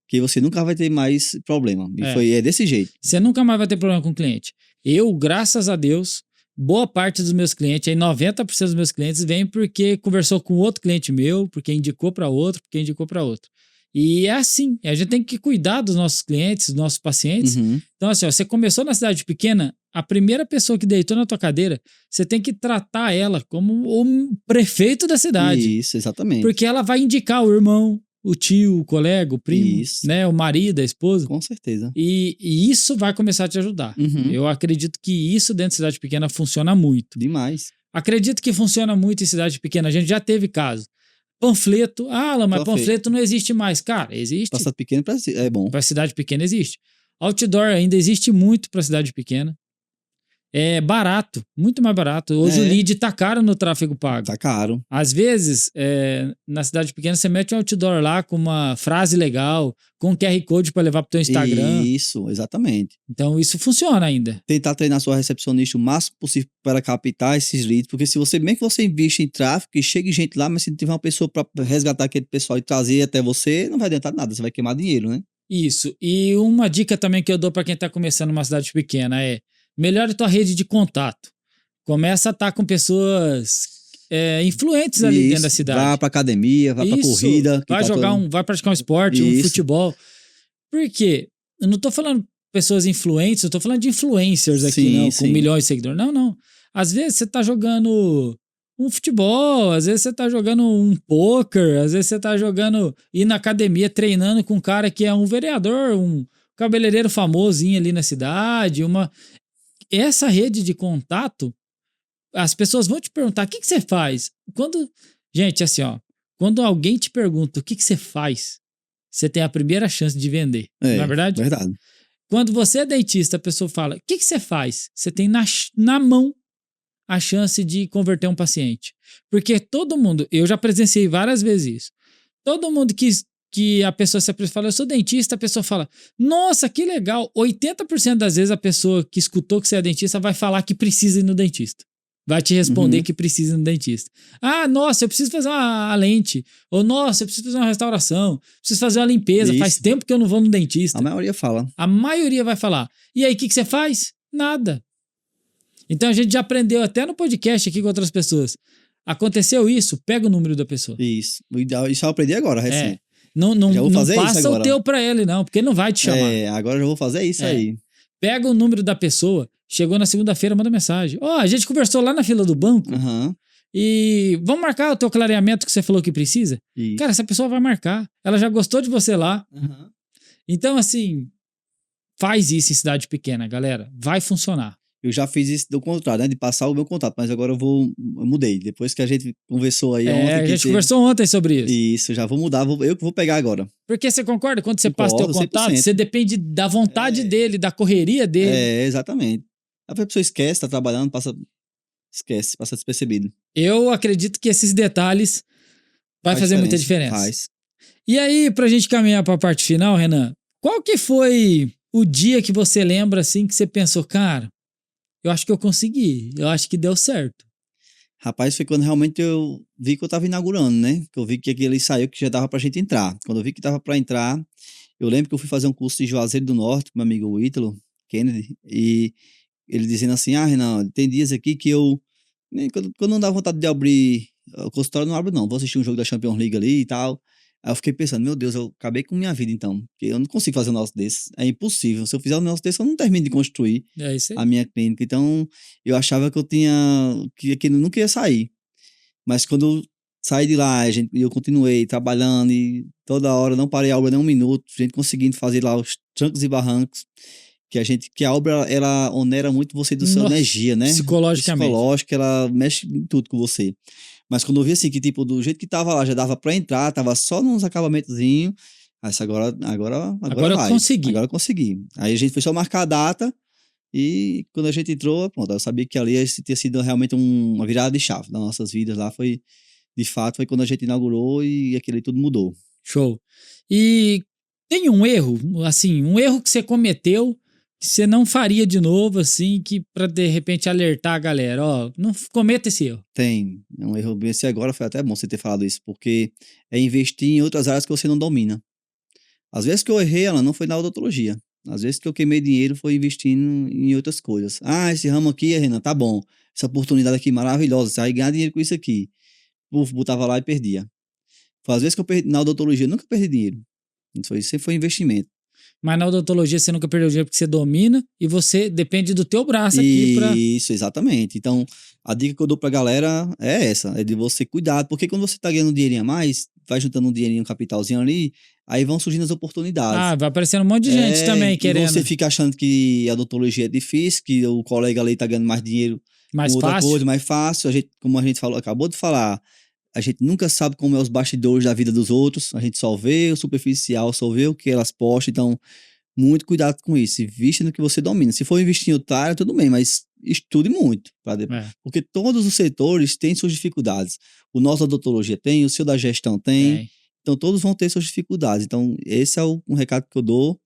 que você nunca vai ter mais problema. E é desse jeito. Você nunca mais vai ter problema com o cliente. Eu, graças a Deus, boa parte dos meus clientes, aí 90% dos meus clientes vêm porque conversou com outro cliente meu, porque indicou para outro, porque indicou para outro. E é assim, a gente tem que cuidar dos nossos clientes, dos nossos pacientes. Então, assim, ó, você começou na cidade pequena, a primeira pessoa que deitou na tua cadeira, você tem que tratar ela como o prefeito da cidade. Isso, exatamente. Porque ela vai indicar o irmão, o tio, o colega, o primo, né, o marido, a esposa. Com certeza. E isso vai começar a te ajudar. Eu acredito que isso dentro de cidade pequena funciona muito. Demais. Acredito que funciona muito em cidade pequena. A gente já teve caso. Panfleto. Mas panfleto não existe mais. Cara, existe. Pra cidade pequena é bom. Pra cidade pequena existe. Outdoor ainda existe muito pra cidade pequena. É barato, muito mais barato. Hoje o lead tá caro no tráfego pago. Tá caro. Às vezes, na cidade pequena, você mete um outdoor lá com uma frase legal, com um QR Code para levar pro teu Instagram. Isso, exatamente. Então, isso funciona ainda. Tentar treinar sua recepcionista o máximo possível para captar esses leads, porque se você, mesmo que você investe em tráfego e chegue gente lá, mas se não tiver uma pessoa para resgatar aquele pessoal e trazer até você, não vai adiantar nada, você vai queimar dinheiro, né? Isso. E uma dica também que eu dou para quem tá começando uma cidade pequena é: melhore tua rede de contato. Começa a estar com pessoas influentes ali dentro da cidade. Vai pra academia, vai pra corrida. Vai praticar um esporte, um futebol. Por quê? Eu não tô falando pessoas influentes, eu tô falando de influencers aqui, com milhões de seguidores. Não. Às vezes você tá jogando um futebol, às vezes você tá jogando um poker, às vezes você tá ir na academia treinando com um cara que é um vereador, um cabeleireiro famosinho ali na cidade, essa rede de contato, as pessoas vão te perguntar: o que você faz? Gente, assim, ó, quando alguém te pergunta o que você faz, você tem a primeira chance de vender. Não é verdade? Verdade. Quando você é dentista, a pessoa fala: o que você faz? Você tem na mão a chance de converter um paciente. Porque todo mundo, eu já presenciei várias vezes isso, todo mundo que a pessoa se apresenta e fala: eu sou dentista, a pessoa fala: nossa, que legal. 80% das vezes a pessoa que escutou que você é dentista vai falar que precisa ir no dentista. Vai te responder que precisa ir no dentista. Nossa, eu preciso fazer uma lente. Ou, nossa, eu preciso fazer uma restauração. Preciso fazer uma limpeza. Faz tempo que eu não vou no dentista. A maioria fala. A maioria vai falar. E aí, o que você faz? Nada. Então a gente já aprendeu até no podcast aqui com outras pessoas. Aconteceu isso, pega o número da pessoa. Isso. Isso eu aprendi agora, recente. Não passa o teu pra ele, não, porque ele não vai te chamar. Agora eu já vou fazer isso aí. Pega o número da pessoa, chegou na segunda-feira, manda mensagem. A gente conversou lá na fila do banco e vamos marcar o teu clareamento que você falou que precisa? Isso. Cara, essa pessoa vai marcar. Ela já gostou de você lá. Então, assim, faz isso em cidade pequena, galera. Vai funcionar. Eu já fiz isso do contrário, né? De passar o meu contato, mas agora eu mudei. Depois que a gente conversou aí ontem. A gente conversou ontem sobre isso. Isso, já vou mudar, eu que vou pegar agora. Porque você concorda? Quando você passa o teu contato, 100%. Você depende da vontade dele, da correria dele. Exatamente. A pessoa esquece, tá trabalhando, esquece, passa despercebido. Eu acredito que esses detalhes vai fazer muita diferença. Faz. E aí, pra gente caminhar pra parte final, Renan, qual que foi o dia que você lembra, assim, que você pensou, cara, eu acho que eu consegui, eu acho que deu certo. Rapaz, foi quando realmente eu vi que eu tava inaugurando, né? Que eu vi que aquele saiu que já dava pra gente entrar. Quando eu vi que dava pra entrar, eu lembro que eu fui fazer um curso de Juazeiro do Norte com meu amigo Ítalo Kennedy, e ele dizendo assim, Renan, tem dias aqui que eu, né, quando não dá vontade de abrir o consultório, eu não abro não, vou assistir um jogo da Champions League ali e tal. Aí eu fiquei pensando, meu Deus, eu acabei com minha vida então, porque eu não consigo fazer um negócio desse, é impossível. Se eu fizer um negócio desse, eu não termino de construir É isso aí. a minha clínica. Então, eu achava que eu tinha, que aquilo nunca ia sair. Mas quando eu saí de lá, eu continuei trabalhando e toda hora, não parei a obra nem um minuto, a gente conseguindo fazer lá os trancos e barrancos, que a obra, ela onera muito você do sua Nossa, energia, né? psicologicamente. Psicológica, ela mexe em tudo com você. Mas quando eu vi assim, que tipo, do jeito que tava lá, já dava pra entrar, tava só nos acabamentozinhos, aí agora Eu vai. consegui. Agora eu consegui. Aí a gente foi só marcar a data e quando a gente entrou, pronto, eu sabia que ali tinha sido realmente uma virada de chave das nossas vidas lá, foi, de fato, foi quando a gente inaugurou e aquele tudo mudou. Show. E tem um erro, assim, um erro que você cometeu que você não faria de novo, assim, que pra de repente alertar a galera, ó, não cometa esse erro. Tem, é um erro bem assim agora, foi até bom você ter falado isso, porque é investir em outras áreas que você não domina. Às vezes que eu errei, ela não foi na odontologia. Às vezes que eu queimei dinheiro foi investindo em outras coisas. Ah, esse ramo aqui, Renan, tá bom. Essa oportunidade aqui maravilhosa, você vai ganhar dinheiro com isso aqui. Puf, botava lá e perdia. Foi às vezes que eu perdi na odontologia, eu nunca perdi dinheiro. Isso sempre foi investimento. Mas na odontologia você nunca perdeu dinheiro porque você domina e você depende do teu braço aqui pra... Isso, exatamente. Então, a dica que eu dou pra galera é essa, é de você cuidar, porque quando você tá ganhando um dinheirinho a mais, vai juntando um dinheirinho, um capitalzinho ali, aí vão surgindo as oportunidades. Ah, vai aparecendo um monte de gente também E querendo. você fica achando que a odontologia é difícil, que o colega ali tá ganhando mais dinheiro Mais com outra fácil. coisa, mais fácil. Como a gente falou, acabou de falar, a gente nunca sabe como é os bastidores da vida dos outros, a gente só vê o superficial, só vê o que elas postam, então muito cuidado com isso, invista no que você domina. Se for investir em outra área, tudo bem, mas estude muito, porque todos os setores têm suas dificuldades. O nosso da odontologia tem, o seu da gestão tem, então todos vão ter suas dificuldades. Então esse é um recado que eu dou,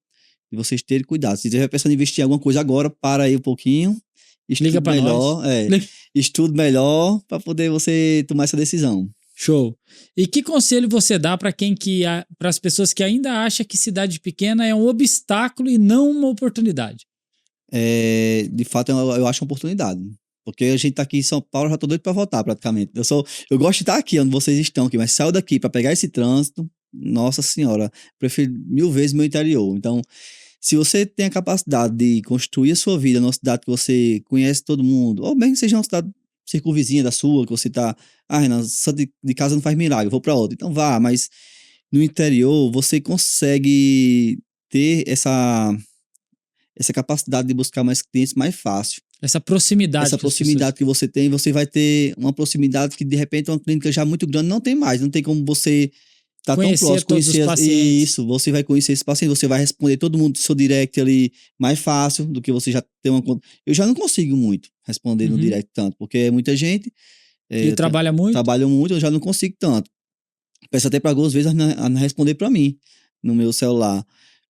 de vocês terem cuidado. Se você estiver pensando em investir em alguma coisa agora, para aí um pouquinho, estude melhor, estude melhor para poder você tomar essa decisão. Show. E que conselho você dá para para as pessoas que ainda acham que cidade pequena é um obstáculo e não uma oportunidade? De fato, eu acho uma oportunidade. Porque a gente tá aqui em São Paulo, já tô doido pra voltar praticamente. Eu gosto de estar aqui onde vocês estão aqui, mas saio daqui para pegar esse trânsito, nossa senhora, prefiro 1000 vezes meu interior. Então, se você tem a capacidade de construir a sua vida numa cidade que você conhece todo mundo, ou mesmo que seja uma cidade circunvizinha da sua, que você tá, Renan, só de casa não faz milagre, eu vou para outra. Então vá, mas no interior você consegue ter essa capacidade de buscar mais clientes mais fácil. Essa proximidade. Essa proximidade que você tem, você vai ter uma proximidade que de repente uma clínica já muito grande não tem mais, não tem como você tá tão próximo, conhecer os pacientes. Isso, você vai conhecer esse paciente, você vai responder todo mundo do seu direct ali mais fácil do que você já tem uma conta. Eu já não consigo muito responder no direct tanto, porque é muita gente. E trabalha muito? Trabalha muito, eu já não consigo tanto. Peço até para algumas vezes a não responder para mim no meu celular,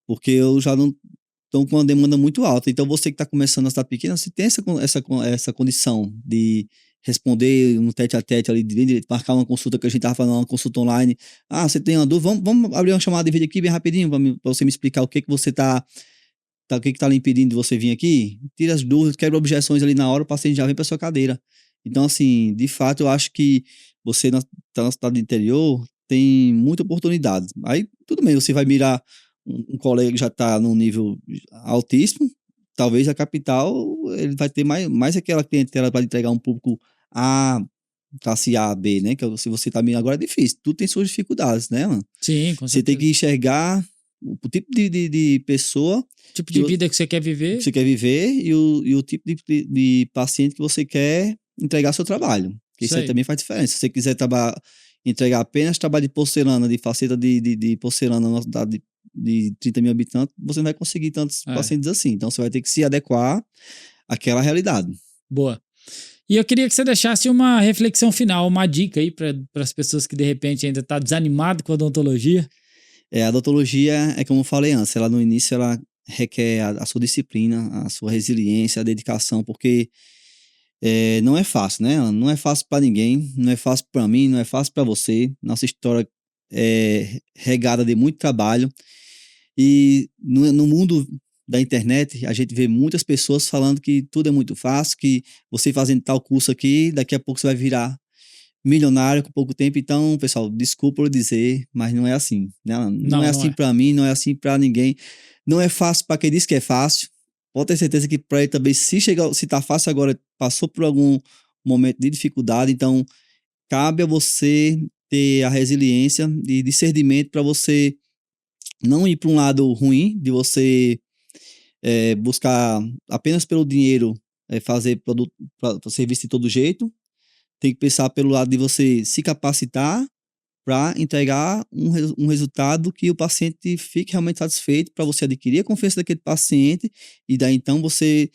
porque eu já não estou com uma demanda muito alta. Então você que está começando na cidade pequena, você tem essa condição de responder no tete-a-tete ali, marcar uma consulta, que a gente estava falando, uma consulta online. Ah, você tem uma dúvida? Vamos abrir uma chamada de vídeo aqui bem rapidinho, para você me explicar o que você o que está lhe impedindo de você vir aqui? Tira as dúvidas, quebra objeções ali na hora, o paciente já vem para sua cadeira. Então, assim, de fato, eu acho que você está na cidade do interior, tem muita oportunidade. Aí, tudo bem, você vai mirar um colega que já está num nível altíssimo, talvez a capital, ele vai ter mais aquela clientela para entregar um público A, classe A, B, né? Que se você tá mirando agora é difícil. Tudo tem suas dificuldades, né, mano? Sim, com certeza. Você tem que enxergar o tipo de pessoa... tipo de vida que você quer viver. Que você quer viver e o tipo de paciente que você quer entregar seu trabalho. Porque isso aí também faz diferença. Se você quiser entregar apenas trabalho de porcelana, de faceta de porcelana numa cidade de 30 mil habitantes, você não vai conseguir tantos pacientes assim. Então, você vai ter que se adequar aquela realidade. Boa. E eu queria que você deixasse uma reflexão final, uma dica aí para as pessoas que de repente ainda tá desanimado com a odontologia. A odontologia, é como eu falei antes, ela no início ela requer a sua disciplina, a sua resiliência, a dedicação, porque não é fácil, né? Não é fácil para ninguém, não é fácil para mim, não é fácil para você. Nossa história é regada de muito trabalho. E no mundo da internet, a gente vê muitas pessoas falando que tudo é muito fácil, que você fazendo tal curso aqui, daqui a pouco você vai virar milionário com pouco tempo. Então, pessoal, desculpa eu dizer, mas não é assim, né? Não é Não, não assim é. para mim, não é assim para ninguém. Não é fácil para quem diz que é fácil. Pode ter certeza que para ele também, se tá fácil agora, passou por algum momento de dificuldade, então cabe a você ter a resiliência e discernimento para você não ir para um lado ruim, de você buscar apenas pelo dinheiro, fazer produto, serviço de todo jeito. Tem que pensar pelo lado de você se capacitar para entregar um resultado que o paciente fique realmente satisfeito, para você adquirir a confiança daquele paciente, e daí então você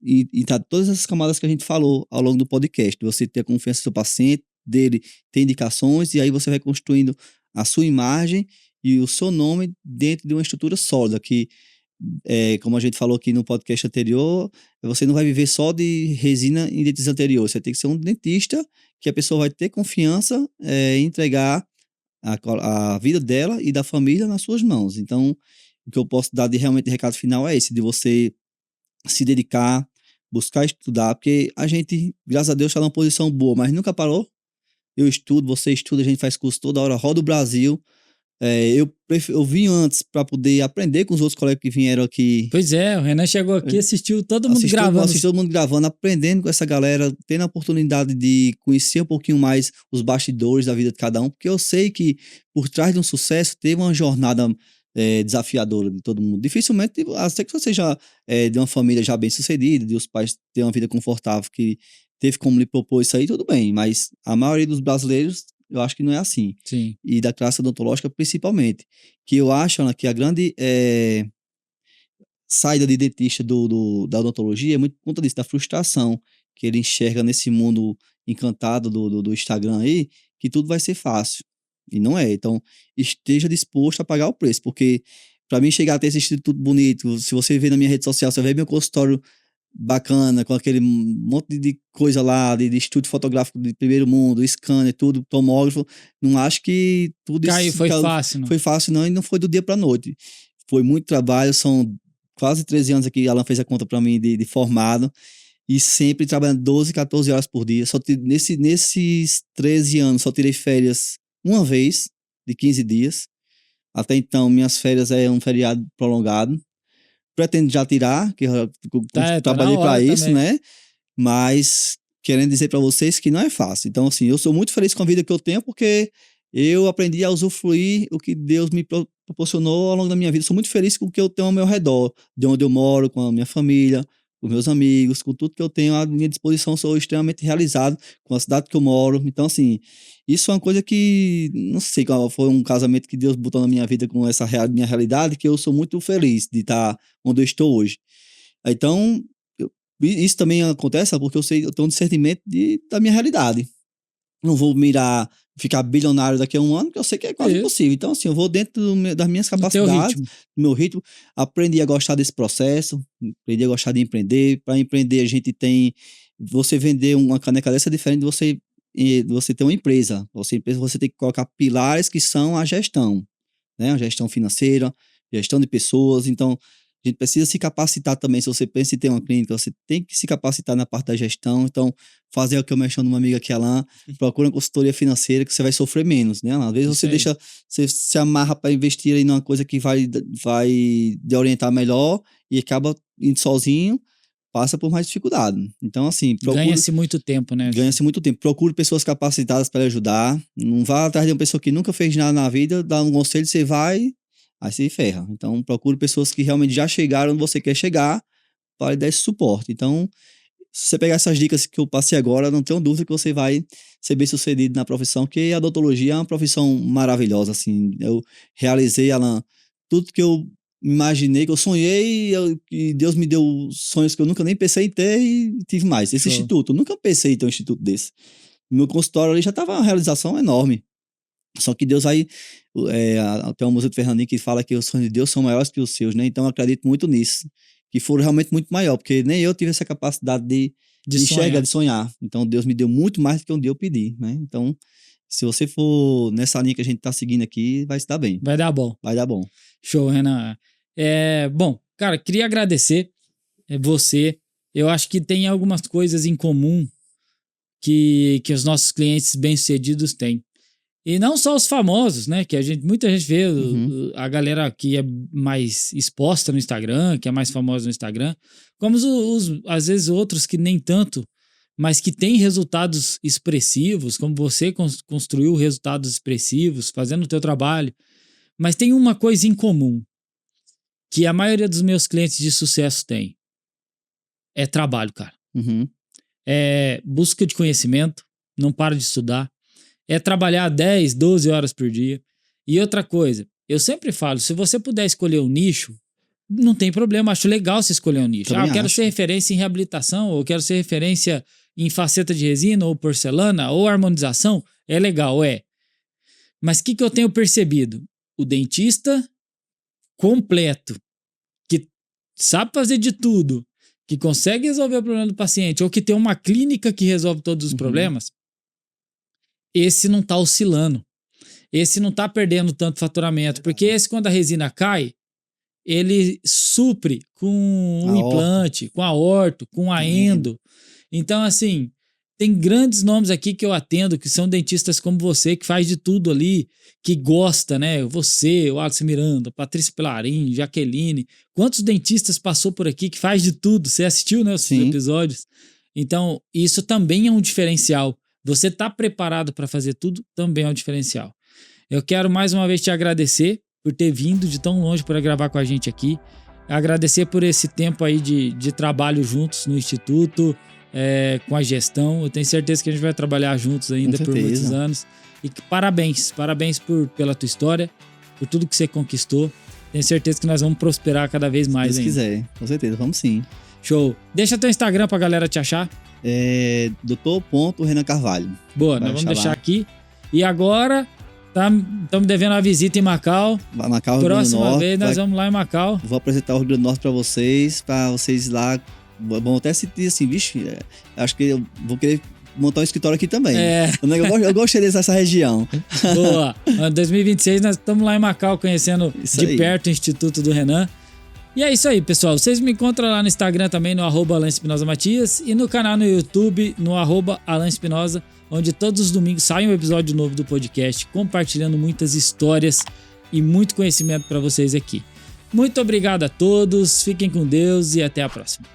e tá todas essas camadas que a gente falou ao longo do podcast, você ter a confiança do seu paciente, dele ter indicações, e aí você vai construindo a sua imagem e o seu nome dentro de uma estrutura sólida, que como a gente falou aqui no podcast anterior, você não vai viver só de resina em dentes anteriores, você tem que ser um dentista que a pessoa vai ter confiança em entregar a vida dela e da família nas suas mãos. Então, o que eu posso dar de realmente recado final é esse, de você se dedicar, buscar estudar, porque a gente, graças a Deus, está numa posição boa, mas nunca parou. Eu estudo, você estuda, a gente faz curso toda hora, roda o Brasil. Eu vim antes para poder aprender com os outros colegas que vieram aqui. Pois é, o Renan chegou aqui, assistiu todo mundo gravando. Assistiu todo mundo gravando, aprendendo com essa galera, tendo a oportunidade de conhecer um pouquinho mais os bastidores da vida de cada um, porque eu sei que por trás de um sucesso teve uma jornada desafiadora de todo mundo. Dificilmente, a não ser que você seja de uma família já bem sucedida, de os pais terem uma vida confortável, que teve como lhe propor isso aí, tudo bem, mas a maioria dos brasileiros, eu acho que não é assim. Sim. E da classe odontológica principalmente, que eu acho, Ana, que a grande saída de dentista da odontologia é muito por conta disso, da frustração que ele enxerga nesse mundo encantado do Instagram aí, que tudo vai ser fácil. E não é. Então, esteja disposto a pagar o preço, porque para mim chegar até esse instituto bonito, se você ver na minha rede social, você vê meu consultório bacana, com aquele monte de coisa lá, de estúdio fotográfico de primeiro mundo, scanner, tudo, tomógrafo, não acho que tudo isso Foi fácil, não? Foi fácil não, e não foi do dia para noite. Foi muito trabalho, são quase 13 anos aqui, Alan fez a conta para mim de formado, e sempre trabalhando 12, 14 horas por dia. Nesses 13 anos, só tirei férias uma vez, de 15 dias. Até então, minhas férias é um feriado prolongado. Pretendo já tirar, que eu trabalhei para isso, também, né? Mas querendo dizer para vocês que não é fácil. Então, assim, eu sou muito feliz com a vida que eu tenho, porque eu aprendi a usufruir o que Deus me proporcionou ao longo da minha vida. Sou muito feliz com o que eu tenho ao meu redor, de onde eu moro, com a minha família, com meus amigos, com tudo que eu tenho à minha disposição. Sou extremamente realizado com a cidade que eu moro. Então, assim, isso é uma coisa que, não sei qual foi um casamento que Deus botou na minha vida com essa minha realidade, que eu sou muito feliz de estar onde eu estou hoje. Então, isso também acontece porque eu tenho um discernimento da minha realidade. Não vou ficar bilionário daqui a um ano, porque eu sei que é quase impossível. Então, assim, eu vou dentro das minhas capacidades, do meu ritmo, aprendi a gostar desse processo, aprendi a gostar de empreender. Para empreender, a gente tem... Você vender uma caneca dessa é diferente de você ter uma empresa. Você tem que colocar pilares que são a gestão, né? A gestão financeira, gestão de pessoas. Então, a gente precisa se capacitar também. Se você pensa em ter uma clínica, você tem que se capacitar na parte da gestão. Então, fazer o que eu menciono numa amiga aqui, Alan, procura uma consultoria financeira que você vai sofrer menos, né, Alan? Às vezes você se amarra para investir em uma coisa que vai te orientar melhor e acaba indo sozinho, passa por mais dificuldade. Então, assim... Ganha-se muito tempo, né? Ganha-se muito tempo. Procure pessoas capacitadas para ajudar. Não vá atrás de uma pessoa que nunca fez nada na vida, dá um conselho, você vai... Aí se ferra. Então, procure pessoas que realmente já chegaram onde você quer chegar para lhe dar esse suporte. Então, se você pegar essas dicas que eu passei agora, não tenho dúvida que você vai ser bem sucedido na profissão, porque a odontologia é uma profissão maravilhosa, assim. Eu realizei, Alan, tudo que eu imaginei, que eu sonhei e Deus me deu sonhos que eu nunca nem pensei em ter e tive mais. Esse instituto, eu nunca pensei em ter um instituto desse. Meu consultório ali já estava uma realização enorme. Só que Deus aí, tem uma música do Fernandinho que fala que os sonhos de Deus são maiores que os seus, né? Então eu acredito muito nisso, que foram realmente muito maior, porque nem eu tive essa capacidade de enxergar, de sonhar. Então Deus me deu muito mais do que um dia eu pedi, né? Então, se você for nessa linha que a gente tá seguindo aqui, vai se dar bem. Vai dar bom. Vai dar bom. Show, Renan. Bom, cara, queria agradecer você. Eu acho que tem algumas coisas em comum que os nossos clientes bem-sucedidos têm. E não só os famosos, né? Que muita gente vê a galera que é mais exposta no Instagram, que é mais famosa no Instagram, como às vezes outros que nem tanto, mas que têm resultados expressivos, como você construiu resultados expressivos, fazendo o teu trabalho. Mas tem uma coisa em comum, que a maioria dos meus clientes de sucesso tem. É trabalho, cara. É busca de conhecimento, não para de estudar. É trabalhar 10, 12 horas por dia. E outra coisa, eu sempre falo, se você puder escolher um nicho, não tem problema, acho legal você escolher um nicho. Eu quero ser referência em reabilitação, ou quero ser referência em faceta de resina, ou porcelana, ou harmonização, é legal, Mas o que eu tenho percebido? O dentista completo, que sabe fazer de tudo, que consegue resolver o problema do paciente, ou que tem uma clínica que resolve todos os problemas, esse não tá oscilando. Esse não tá perdendo tanto faturamento, porque esse, quando a resina cai, ele supre com o implante, com a orto, com a endo. Então, assim, tem grandes nomes aqui que eu atendo, que são dentistas como você, que faz de tudo ali, que gosta, né? Você, o Alisson Miranda, Patrícia Pelarim, Jaqueline. Quantos dentistas passou por aqui que faz de tudo? Você assistiu, né, os episódios? Então, isso também é um diferencial. Você tá preparado para fazer tudo também é um diferencial. Eu quero mais uma vez te agradecer por ter vindo de tão longe para gravar com a gente aqui. Agradecer por esse tempo aí de trabalho juntos no Instituto, com a gestão. Eu tenho certeza que a gente vai trabalhar juntos ainda por muitos anos. E parabéns pela tua história, por tudo que você conquistou. Tenho certeza que nós vamos prosperar cada vez mais ainda. Se quiser, com certeza, vamos sim. Show. Deixa teu Instagram pra galera te achar. Dr.Renan Carvalho. Boa, nós vamos deixar aqui. E agora, estamos devendo uma visita em Macau. Próxima vez nós vamos lá em Macau. Vou apresentar o Rio Grande do Norte pra vocês lá. Vão até sentir assim, vixe, acho que eu vou querer montar um escritório aqui também. Eu gostei dessa região. Boa. Em 2026 nós estamos lá em Macau conhecendo de perto o Instituto do Renan. E é isso aí, pessoal. Vocês me encontram lá no Instagram também, no @AlanEspinosa_Matias, e no canal no YouTube, no @AlanEspinosa, onde todos os domingos sai um episódio novo do podcast, compartilhando muitas histórias e muito conhecimento para vocês aqui. Muito obrigado a todos, fiquem com Deus e até a próxima.